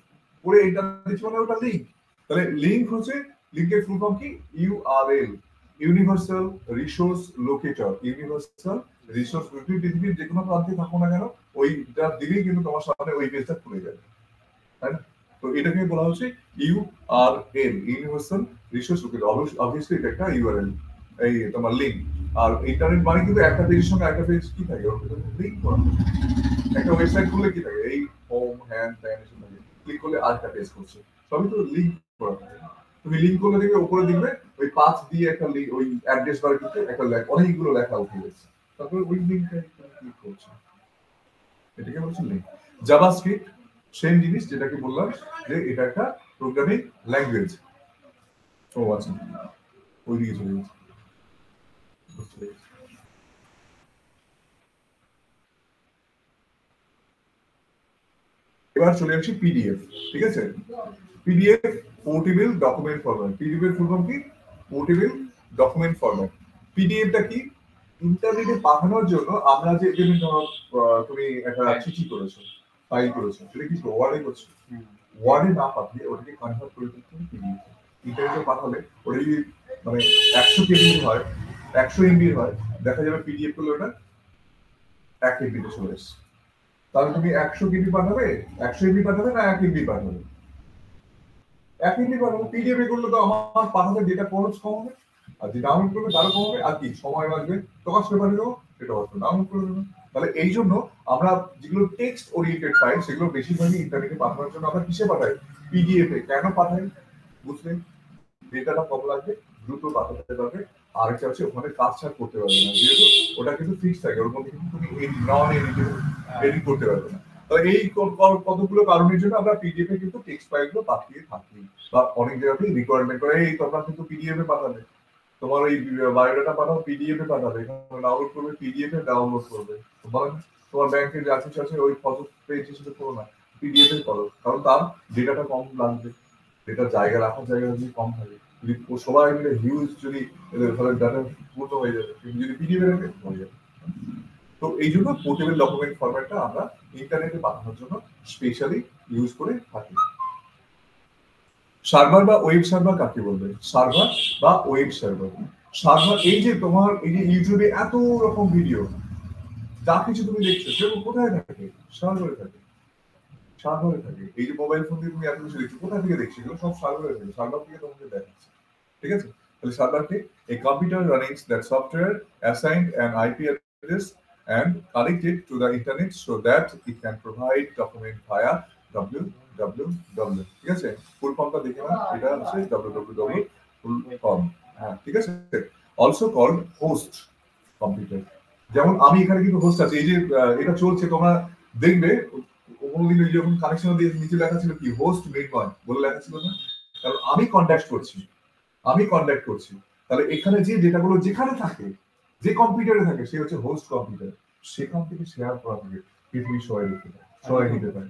পরে এন্টার দিচ্ছ মানে ওটা লিঙ্ক। তাহলে লিঙ্ক হচ্ছে, লিঙ্কের ফুল ফর্ম কি? URL, universal resource locator. Universal resource, পৃথিবীর যে কোনো প্রান্তে থাকো না কেন ওইটা দিলেই কিন্তু তোমার সামনে ওই পেজটা খুলে যাবে, তাই না? তো এটাকে বলা হচ্ছে URL, universal resource locator. Obviously এটা একটা ইউআরএল, এই তোমার লিঙ্ক। আর ইন্টারনেট মানে কিন্তু একটা পেজের সঙ্গে একটা পেজ কি থাকে, ওর ভিতরে লিঙ্ক করা। একটা ওয়েবসাইট খুললে কি থাকে? এই হোম হ্যান্ড ত্যান এসব থাকে, ক্লিক করলে আরেকটা পেজ করছে, সবই তো লিঙ্ক করা থাকে। তুমি লিঙ্ক করলে দেখবে উপরে দেখবে ওই পাথ দিয়ে একটা লিঙ্ক, ওই অ্যাড্রেস বারে কিন্তু একটা অনেকগুলো লেখা উঠে গেছে, তারপরে ওই লিঙ্কটা ক্লিক করছে, এটাকে বলছে লিঙ্ক। জাভাস্ক্রিপ্ট সেম জিনিস, যেটাকে বললাম যে এটা একটা প্রোগ্রামিং ল্যাঙ্গুয়েজ। ও আচ্ছা, ওইদিকে চলে গেছে। এবার চলে আসছি পিডিএফ। ঠিক আছে? PDF portable document format. PDF এর ফুল ফর্ম কি? Portable document format. পিডিএফটা কি? ইন্টারনেটে পাঠানোর জন্য আমরা যে তুমি একটা চিঠি করেছো, ফাইল করেছো, সেটা কি ওয়ার্ডে করছো? ওয়ার্ডে না পাঠিয়ে ওটাকে কনভার্ট করে দিতে হবে পিডিএফ। ইন্টারনেটে পাঠালে ওটা যদি মানে 100 কেবি হয়, 100 এমবি হয়, দেখা যাবে পিডিএফ করলে ওটা 1 এমবিতে চলে এসছে। তাহলে তুমি 100 কেবি পাঠাবে, 100 এমবি পাঠাবে না 1 এমবি পাঠাবে? 1 এমবি পাঠাবে। পিডিএফ এ করলে তো আমার পাঠাতে ডেটা খরচ কম হবে, আর যে ডাউনলোড করবে তারও কম হবে, আর কি সময় লাগবে, প্রকাশ করে পাঠিয়ে দেবো, সেটা অর্থ ডাউনলোড করে দেবো। তাহলে এই জন্য আমরা যেগুলো টেক্সট ওরিয়েন্টেড ফাইল সেগুলো বেশিরভাগই ইন্টারনেটে পাঠানোর জন্য আমরা কিসে পাঠাই? পিডিএফ এ। কেন পাঠাই? বুঝলেন? ডেটাটা কম লাগবে, দ্রুত পাঠাতে পারবে, আর একটা হচ্ছে ওখানে কাজ ছাড় করতে পারবে না, যেহেতু ওটা কিন্তু ফিক্স থাকে, ওর মধ্যে কিন্তু তুমি নন এডিট করতে পারবে না। তো এই কতগুলো কারণের জন্য আমরা পিডিএফ এ কিন্তু টেক্সট ফাইলগুলো পাঠিয়ে থাকি, বা অনেক জায়গাতেই রিকোয়ারমেন্ট করে এই তোমরা কিন্তু পিডিএফ এ পাঠাবে। তোমার ওই বায়োডাটা পাঠাও, পিডিএফ এ পাঠাবে, এখানে ডাউনলোড করবে, পিডিএফ এ ডাউনলোড করবে। তোমার ব্যাংকে যা কিছু আছে ওই ফটো পেজ হিসেবে করো না, পিডিএফ এ করো, কারণ তার ডেটাটা কম লাগবে, ডেটার জায়গা রাখার জায়গা যদি কম থাকে। যদি সবাই মিলে হিউজ যদি তাহলে ডাটা পূর্ণ হয়ে যাবে, কিন্তু যদি পিডিএফ এ রাখে হয়ে যাবে। তো এই জন্য পোর্টেবল ডকুমেন্ট ফরম্যাটটা আমরা ইন্টারনেটে পাঠানোর জন্য স্পেশালি ইউজ করে থাকি। সার্ভার বা ওয়েব সার্ভার কাকে বলবে? সার্ভার বা ওয়েব সার্ভার। সার্ভার এই যে তোমার এই যে ইউটিউবে এত রকম ভিডিও যা কিছু তুমি দেখছো সেগুলো কোথায় থাকে? সার্ভারে থাকে, সার্ভারে থাকে। এই যে মোবাইল ফোন দিয়ে তুমি এত কিছু দেখছো কোথা থেকে দেখছো? এগুলো সব সার্ভারে থাকে, সার্ভার থেকে তোমাকে দেখাচ্ছে। ঠিক আছে? তাহলে সার্ভারকে a computer running that software assigned an IP address and connected to the internet so that it can provide document via www। ঠিক আছে? ফুল ফর্মটা দেখে না, এটা হচ্ছে www.com। হ্যাঁ, ঠিক আছে? Also called host computer. যেমন আমি এখানে কিন্তু হোস্ট আছে, এই যে এটা চলছে, তোমরা দেখবে কোনোদিন ওই যখন কানেকশন দিয়ে নিচে লেখা ছিল কি হোস্ট মেডওয়ান বলে লেখা ছিল না, কারণ আমি কন্ট্যাক্ট করছি, আমি কন্ট্যাক্ট করছি। তাহলে এখানে যে ডেটাগুলো যেখানে থাকে, যে কম্পিউটারে থাকে, সে হচ্ছে হোস্ট কম্পিউটার, সেখান থেকে শেয়ার করা থাকে পৃথিবীর সবাই দেখতে পারে, সবাই নিতে পারে।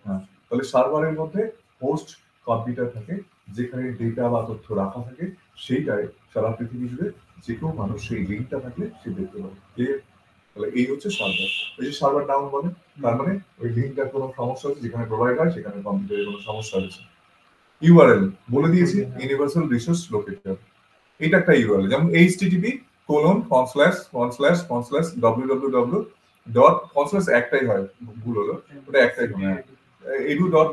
হ্যাঁ, তাহলে সার্ভারের মধ্যে হোস্ট কম্পিউটার থাকে, যেখানে ডেটা বা তথ্য রাখা থাকে, সেইটাই সারা পৃথিবী জুড়ে যে কেউ মানুষ সেই লিঙ্কটা থাকলে সে দেখতে পারে। তাহলে এই হচ্ছে সার্ভার। এই যে সার্ভার ডাউন বলে, তার মানে ওই লিঙ্কটার কোনো সমস্যা হচ্ছে, যেখানে প্রোভাইড হয় সেখানে কম্পিউটারের কোনো সমস্যা হচ্ছে। ইউআরএল বলে দিয়েছি, ইউনিভার্সাল রিসোর্স লোকেটর। এটা একটা ইউআরএল, যেমন http://www. একটাই হয়, ভুল হলো, ওটা একটাই হয় edu ডট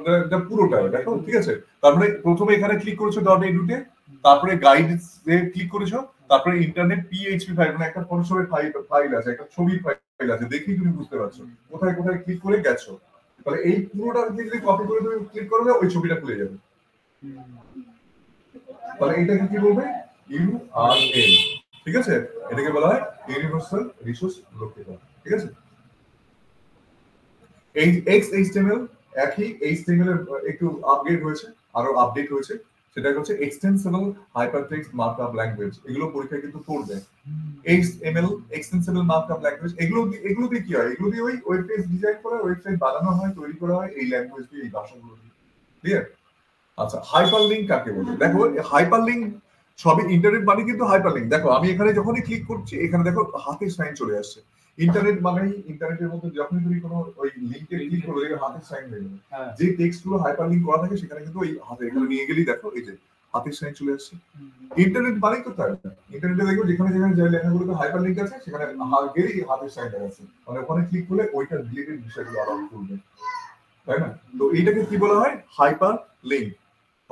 পুরোটা দেখো। ঠিক আছে? তারপরে প্রথমে এখানে ক্লিক করেছো ডট এডুতে, তারপরে গাইডস এ ক্লিক করেছো, তারপরে ইন্টারনেট পিএইচপি ফাইল, মানে একটা ফটোশপের ফাইল আছে, একটা ছবির ফাইল আছে, দেখেই তুমি বুঝতে পারছো কোথায় কোথায় ক্লিক করে গেছো। তাহলে এই পুরোটা যদি কপি করে তুমি ক্লিক করলে ওই ছবিটা খুলে যাবে। তাহলে এটাকে কি বলবে? ইউআরএল। ঠিক আছে? এটাকে বলা হয় ইউনিভার্সাল রিসোর্স লোকেটর। ঠিক আছে? এই XHTML একই HTML এর একটু আপগ্রেড হয়েছে, আরো আপডেট হয়েছে, সেটা হচ্ছে এক্সটেনসিবল হাইপারটেক্সট মার্কআপ ল্যাঙ্গুয়েজ। এগুলো পরীক্ষায় কিন্তু পড়বে। XML এক্সটেনসিবল মার্কআপ ল্যাঙ্গুয়েজ, এগুলো দিয়ে কি হয়? এগুলো দিয়ে ওই ওয়েব পেজ ডিজাইন করা, ওয়েবসাইট বানানো হয়, তৈরি করা হয় এই ল্যাঙ্গুয়েজ দিয়ে, এই ভাষাগুলো দিয়ে। ক্লিয়ার? আচ্ছা, হাইপারলিংক কাকে বলে? দেখো হাইপারলিংক সবই ইন্টারনেট মানে কিন্তু হাইপারলিংক। দেখো আমি এখানে যখনই ক্লিক করছি, এখানে দেখো হাতের সাইন চলে আসছে। ইন্টারনেট মানেই ইন্টারনেটের মধ্যে যখনই তুমি কোনো ওই লিংকে ক্লিক করলে হাতের সাইন হয়ে যাবে। যে টেক্সট গুলো হাইপারলিংক করা থাকে সেখানে কিন্তু ওই হাতে এখানে নিয়ে গেলেই দেখো এই যে হাতের সাইন চলে আসছে। ইন্টারনেট মানেই তো তাই। ইন্টারনেটে দেখো যেখানে যেখানে যে লেখাগুলোতে হাইপারলিংক আছে সেখানে গেলেই হাতের সাইন দেখাচ্ছে, মানে ওখানে ক্লিক করলে ওইটা রিলেটেড বিষয়গুলো আবার খুলবে, তাই না? তো এইটাকে কি বলা হয়? Hyper link.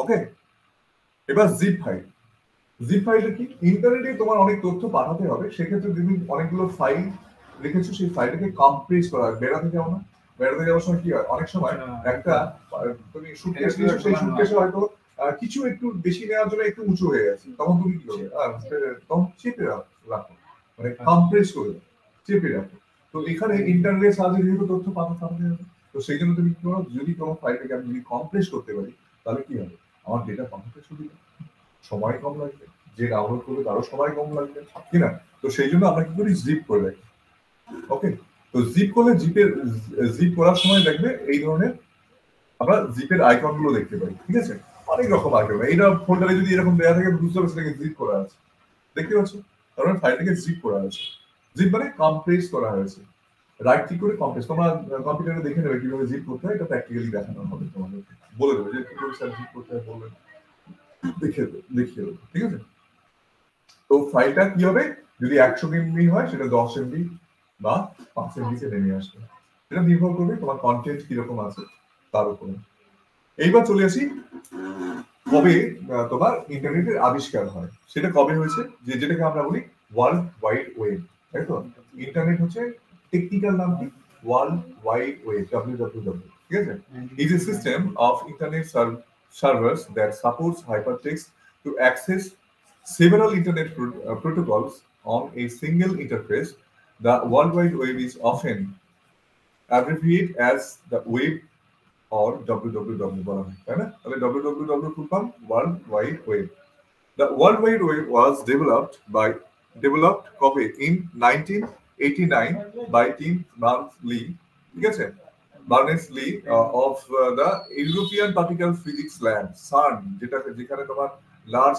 ওকে, এবার জিপ ফাইল। জিপ ফাইলটা কি? ইন্টারনেটে তোমার অনেক তথ্য পাঠাতে হবে, সেক্ষেত্রে তুমি অনেকগুলো ফাইল রেখেছো, সেই ফাইলটাকে কম্প্রেস করা হয়। বেড়াতে যাও না, বেড়াতে যাওয়ার সময় কি হয়, অনেক সময় একটা তুমি সুটকেস নিয়েছো, সেই সুটকেসে হয়তো কিছু একটু বেশি নেওয়ার জন্য একটু উঁচু হয়ে গেছে, তখন তুমি কি করবে? তখন চেপে রাখো, মানে কম্প্রেস করে চেপে রাখো। তো এখানে ইন্টারনেটের সাহায্যে যেহেতু তথ্য পাঠাতে হবে, তো সেই জন্য তুমি কি করো, যদি কোনো ফাইলটাকে আমি যদি কম্প্রেস করতে পারি, তাহলে কি হবে? আমার ডেটা পাঠাতে সুবিধা, সময় কম লাগবে, যে ডাউনলোড করবে তারও সময় কম লাগবে, কি না? তো সেই জন্য আমরা কি করি, জিপ করে রাখি। ওকে, তো জিপ করলে জিপ করার সময় দেখবে এই ধরনের আমরা জিপের আইকন গুলো দেখতে পাই। ঠিক আছে? অনেক রকম আইকন, এইটা ফোল্ডারে যদি এরকম দেওয়া থাকে বুঝতে পারছি সেটাকে জিপ করা আছে, দেখতে পাচ্ছ? তার মানে ফাইলটাকে জিপ করা আছে। জিপ মানে কম্প্রেস করা হয়েছে। রাইট ক্লিক করে কম্প্রেস, তোমরা কম্পিউটারে দেখে নেবে কিভাবে জিপ করতে হয়, এটা প্র্যাকটিক্যালি দেখানো হবে তোমাদেরকে, বলে দেবে যে কিভাবে স্যার জিপ করতে হয়, বলবেন, দেখিয়ে দেবে। ঠিক আছে? তো ফাইলটা কি হবে, যদি 100 MB হয় সেটা 10 MB বা 5 MB তে নেমে আসবে। এটা নির্ভর করবে তোমার কন্টেন্ট কিরকম আছে তার উপরে। এইবার চলে আসি কবে তোমার ইন্টারনেটের আবিষ্কার হয়। সেটা কবে হয়েছে, যেটাকে আমরা বলি ওয়ার্ল্ড ওয়াইড ওয়েব, তাই তো? ইন্টারনেট হচ্ছে টেকনিক্যাল নাম কি? World wide web, WWW। ঠিক আছে? Is a system of internet servers that supports hypertext to access several internet protocols on a single interface. The World Wide Web is often abbreviated as the web or WWW বলা হয়, তাই না? তাহলে WWW full form world wide web. The World Wide Web was developed কবে in 1989 by Tim Berners-Lee, ঠিক আছে, Berners-Lee of the European Particle Physics Lab CERN, যেখানে তোমার লার্জ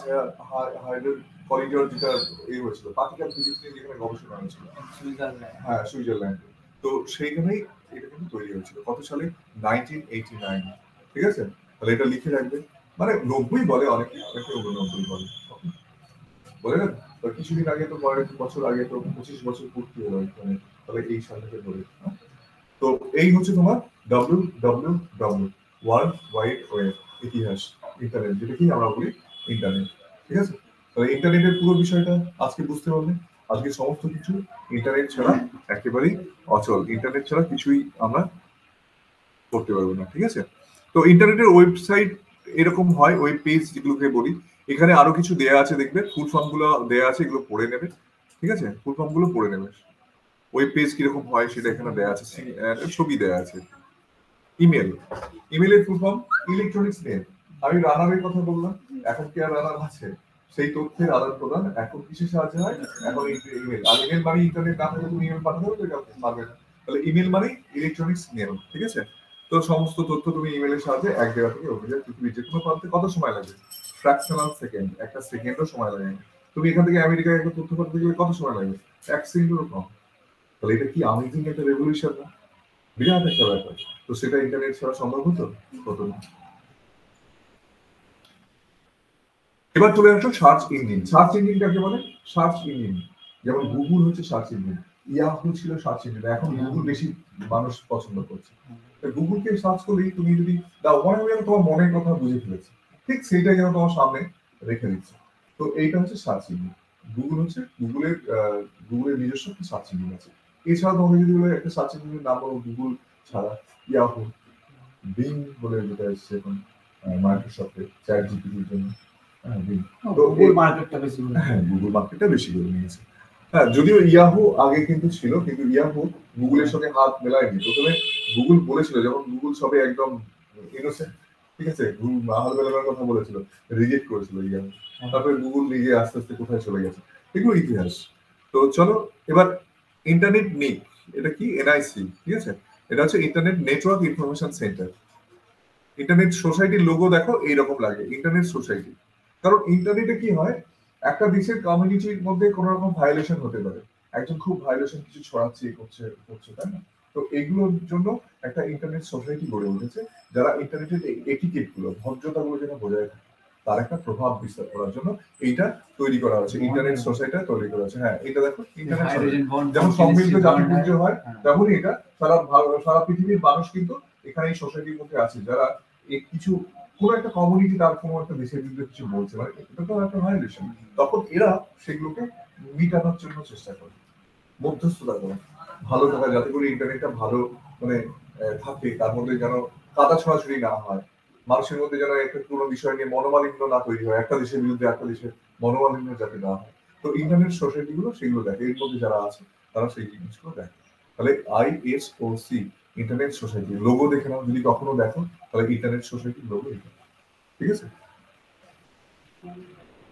হাইড্রোজেন করিডোর যেটা এই হয়েছিল পার্টিকেল ফিজিক্স নিয়ে যেখানে গবেষণা হয়েছিল, সুইজারল্যান্ড। হ্যাঁ সুইজারল্যান্ড। তো সেইখানেই এটা কিন্তু তৈরি হয়েছিল কত সালে, 1989, ঠিক আছে। তাহলে এটা লিখে রাখবে, মানে 90 বলে অনেকে, অনেকে 89 বলে, বলে না। তো কিছুদিন আগে তো কয়েক বছর আগে তো 25 বছর পূর্তি হলো এখানে, তাহলে এই সালটাকে ধরে। তো এই হচ্ছে তোমার WWW, ওয়ার্ল্ড ওয়াইড ওয়েব, ইতিহাস, ইন্টারনেট, যেটাকে আমরা বলি ইন্টারনেট, ঠিক আছে। তাহলে ইন্টারনেটের পুরো বিষয়টা আজকে বুঝতে পারলে। আজকে সমস্ত কিছু ইন্টারনেট ছাড়া একেবারেই অচল, ইন্টারনেট ছাড়া কিছুই আমরা করতে পারবো না, ঠিক আছে। তো ইন্টারনেটের ওয়েবসাইট এরকম হয়, ওয়েব পেজ যেগুলোকে বলি, এখানে আরো কিছু দেয়া আছে, দেখবে ফুল ফর্ম গুলো দেয়া আছে, এগুলো পড়ে নেবে, ঠিক আছে, ফুল ফর্ম গুলো পড়ে নেবে। ওয়েব পেজ কিরকম হয় সেটা এখানে দেয়া আছে, ছবি দেয়া আছে। ইমেল, ইমেলের ফুল ফর্ম ইলেকট্রনিক্স মেল। আমি রানারের কথা বললাম, এখন কি আর রানার আছে? সেই তথ্যের আদান প্রদান এখন কিসের সাহায্যে হয়? এখন ইমেল। আর ইমেল মানে ইন্টারনেট না থাকলে তুমি ইমেল পাঠাতে পারবে না। তাহলে ইমেল মানে ইলেকট্রনিক্স মেল, ঠিক আছে। তো সমস্ত তথ্য তুমি ইমেলের সাহায্যে এক জায়গা থেকে অন্য জায়গায় পৃথিবীর যে কোনো প্রান্তে কত সময় লাগে? ফ্র্যাকশনাল সেকেন্ড, একটা সেকেন্ডও সময় লাগে না। তুমি এখান থেকে আমেরিকায় একটা তথ্য পাঠাতে গেলে কত সময় লাগে? 1 সেকেন্ডেরও কম। তাহলে এটা কি আমেজিং একটা রেভলিউশন না? বিরাট একটা ব্যাপার। তো সেটা ইন্টারনেট ছাড়া সম্ভব হতো না। এবার চলে আসো সার্চ ইঞ্জিন। সার্চ ইঞ্জিন কাকে বলে? সার্চ ইঞ্জিন যেমন গুগল হচ্ছে সার্চ ইঞ্জিন, ইয়াহু ছিল সার্চ ইঞ্জিন, এখন গুগল বেশি মানুষ পছন্দ করছে। গুগলকে সার্চ করলেই তুমি যদি মনে হয় তোমার মনের কথা বুঝে ফেলেছে, ঠিক সেইটাই যেন তোমার সামনে রেখে দিচ্ছে। তো এইটা হচ্ছে সার্চ ইঞ্জিন। গুগল হচ্ছে গুগলের নিজস্ব একটা সার্চ ইঞ্জিন আছে। এছাড়া তোমাকে যদি বলে একটা সার্চ ইঞ্জিনের নাম বলো গুগল ছাড়া, ইয়াহু, বিং বলে যেটা এসছে এখন মাইক্রোসফটে চ্যাট জিপিটির জন্য, গুগল মার্কেটটা বেশি করে নিয়েছে। হ্যাঁ, যদিও ইয়াহু আগে কিন্তু ছিল, কিন্তু ইয়াহু গুগলের সঙ্গে হাত মেলায়নি। প্রথমে গুগল বলেছিল, যখন গুগল সবে একদম ইনোসেন্ট, ঠিক আছে, হাত মেলানোর কথা বলেছিল, রিজেক্ট করেছিল ইয়াহু। তারপরে গুগল নিজে আস্তে আস্তে কোথায় চলে গেছে, এগুলো ইতিহাস। তো চলো এবার ইন্টারনেট নেই, এটা কি? এনআইসি, ঠিক আছে। এটা হচ্ছে internet network information centre. Internet সোসাইটির লোগো দেখো এইরকম লাগে, ইন্টারনেট সোসাইটি। কারণ ইন্টারনেটে কি হয়, একটা দেশের কমিউনিটির মধ্যে কোনো রকম ভায়োলেশন হতে পারে, একজন খুব ভায়োলেশন কিছু ছড়াচ্ছে করছে, তাই না? তো এগুলোর জন্য একটা ইন্টারনেট সোসাইটি গড়ে উঠেছে, যারা ইন্টারনেটের এটিকেট গুলো, ভদ্রতা গুলো যেন বজায় থাকে, তার একটা প্রভাব বিস্তার করার জন্য এইটা তৈরি করা হয়েছে, ইন্টারনেট সোসাইটি তৈরি করা হয়েছে। হ্যাঁ, এটা দেখো ইন্টারনেট যেমন সম্মিলিত জাতিপুঞ্জ হয়, তেমনই এটা সারা পৃথিবীর মানুষ কিন্তু এখানে এই সোসাইটির মধ্যে আছে, যারা কিছু কোনো একটা কমিউনিটি তার কোনো একটা দেশের বিরুদ্ধে কিছু বলছে, মানে এটা তো একটা ভায়োলেশন, তখন এরা সেগুলোকে মিটানোর জন্য চেষ্টা করে, মধ্যস্থতা করে, ভালো থাকা, যাতে করে ইন্টারনেটটা ভালো মানে থাকে, তার মধ্যে যেন কাদা ছড়াছড়ি না হয়, মানুষের মধ্যে যেন একটা কোনো বিষয় নিয়ে মনোমালিন্য না তৈরি হয়, একটা দেশের বিরুদ্ধে একটা দেশের মনোমালিন্য যাতে না হয়। তো ইন্টারনেট সোসাইটি গুলো সেগুলো দেখে, এর মধ্যে যারা আছে তারা সেই জিনিসগুলো দেখে। তাহলে ISOC ইন্টারনেট সোসাইটি লোগো দেখে নাও, যদি কখনো দেখো তাহলে ইন্টারনেট সোসাইটির লোগো এটা, ঠিক আছে।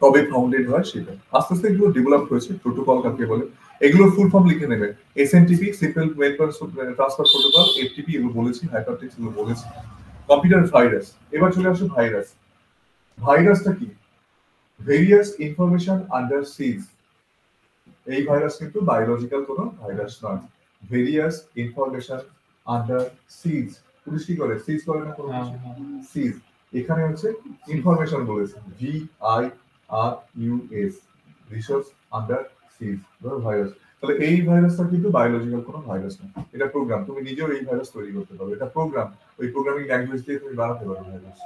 কবে ফাউন্ডেড হয় সেটা, আস্তে আস্তে এগুলো ডেভেলপ হয়েছে। প্রোটোকল কাকে বলে, এগুলোর ফুল ফর্ম লিখে নেবে, SMTP simple mail transfer protocol, FTP এগুলো বলেছি, হাইপারটেক্সট এগুলো বলেছি। কম্পিউটার ভাইরাস, এবার চলে আসো ভাইরাস। ভাইরাসটা কি? ভেরিয়াস ইনফরমেশন আন্ডার সিজ। এই ভাইরাস কিন্তু বায়োলজিক্যাল কোনো ভাইরাস নয়, ভেরিয়াস ইনফরমেশন আন্ডার সিজ। পুলিশ কি করে? সিজ করে না কোনো কিছু, সিজ। এখানে হচ্ছে ইনফরমেশন বলেছে, VIRUS, রিসোর্স আন্ডার সিজ, ভাইরাস। তাহলে এই ভাইরাসটা কিন্তু বায়োলজিক্যাল কোনো ভাইরাস না, এটা প্রোগ্রাম। তুমি নিজেও এই ভাইরাস তৈরি করতে পারো, এটা প্রোগ্রাম, ওই প্রোগ্রামিং ল্যাঙ্গুয়েজ দিয়ে তুমি বানাতে পারো ভাইরাস,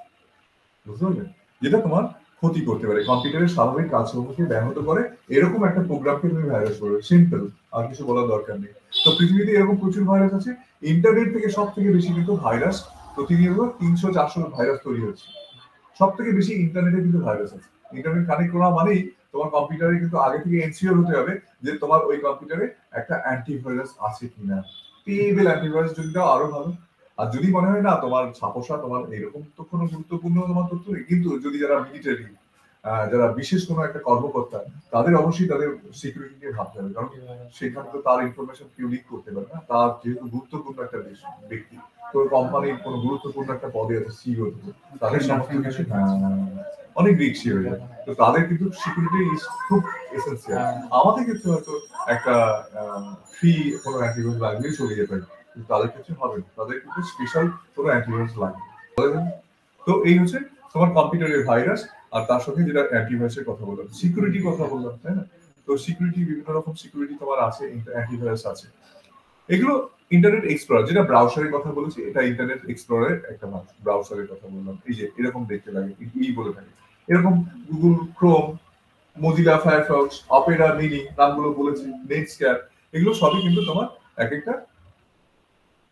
বুঝতে পারলে? যেটা তোমার ক্ষতি করতে পারে, কম্পিউটারের স্বাভাবিক কাজকর্মকে ব্যাহত করে, এরকম একটা প্রোগ্রামকে তুমি ভাইরাস করবে, সিম্পল, আর কিছু বলার দরকার নেই। তো পৃথিবীতে এরকম প্রচুর ভাইরাস আছে। ইন্টারনেট থেকে সব থেকে বেশি কিন্তু ভাইরাস প্রতিনিয়ত 300-400 ভাইরাস তৈরি হচ্ছে, সব থেকে বেশি ইন্টারনেটে কিন্তু ভাইরাস আছে। ইন্টারনেট কানেক্ট করা মানেই তোমার কম্পিউটারে কিন্তু আগে থেকে এনসিওর হতে হবে যে তোমার ওই কম্পিউটারে একটা অ্যান্টিভাইরাস আছে কিনা। পেয়েবল অ্যান্টিভাইরাস যদি দাও আরো ভালো। আর যদি মনে হয় না তোমার ছাপোষা, তোমার এরকম তো কোনো গুরুত্বপূর্ণ তোমার তথ্য নেই, কিন্তু যদি যারা মিলিটারি যারা বিশেষ কোনো একটা কর্মকর্তা, তাদের অবশ্যই তাদের সিকিউরিটি নিয়ে ভাবতে হবে, কারণ সেখানে তো তার ইনফরমেশন কেউ লিক করতে পারে না। তার যেহেতু গুরুত্বপূর্ণ একটা ব্যক্তি, তো কোম্পানির কোনো গুরুত্বপূর্ণ একটা পদে আছে, সিইও, তাদের সমস্ত কিছু অনেক রিস্কি হয়ে যায়। তো তাদের কিন্তু সিকিউরিটি খুব এসেন্সিয়াল। আমাদের ক্ষেত্রে হয়তো একটা ফ্রি কোনো অ্যান্টিভাইরাস লাগলেই চলে যেতে পারে, কিন্তু তাদের ক্ষেত্রে হবে না, তাদের কিন্তু স্পেশাল কোনো অ্যান্টিভাইরাস লাগবে। তো এই হচ্ছে তোমার কম্পিউটারের ভাইরাস, আর তার সাথে যেটা অ্যান্টিভাইরাসের কথা বললাম, সিকিউরিটি কথা বললাম, তাই না? তো সিকিউরিটি, বিভিন্ন রকম সিকিউরিটি তোমার আছে, অ্যান্টিভাইরাস আছে। এগুলো ইন্টারনেট এক্সপ্লোরার, যেটা ব্রাউজারের কথা বলেছি, এটা ইন্টারনেট এক্সপ্লোরারের একটা ব্রাউজারের কথা বললাম। এই যে এরকম দেখতে লাগে, বলে থাকে এরকম Google Chrome, Mozilla Firefox, Opera mini, নামগুলো বলেছি, নেটস্ক্যাপ, এগুলো সবই কিন্তু তোমার এক একটা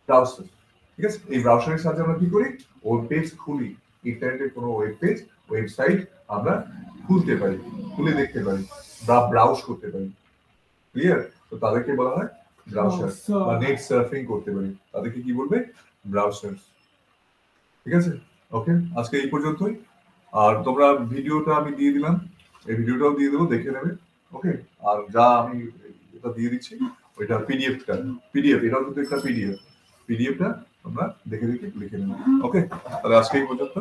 ব্রাউজার। ঠিক আছে, এই ব্রাউজারের সাহায্যে আমরা কি করি, ওয়েব পেজ খুলি, ইন্টারনেটের কোনো ওয়েব পেজ, ওয়েবসাইট আমরা খুলতে পারি, খুলে দেখতে পারি বা ব্রাউজ করতে পারি। ক্লিয়ার? তো তাদেরকে বলা হয় ব্রাউজার, বা নেট সার্ফিং করতে পারি, তাদেরকে কি বলবে, ব্রাউজার। ঠিক আছে, ওকে, আজকে এই পর্যন্তই। আর তোমরা ভিডিওটা আমি দিয়ে দিলাম, এই ভিডিওটাও দিয়ে দেবো, দেখে নেবে। ওকে, আর যা আমি এটা দিয়ে দিচ্ছি, ওইটা পিডিএফ, এটাও কিন্তু একটা পিডিএফটা তোমরা দেখে লিখে নেবে। ওকে, তাহলে আজকে এই পর্যন্ত।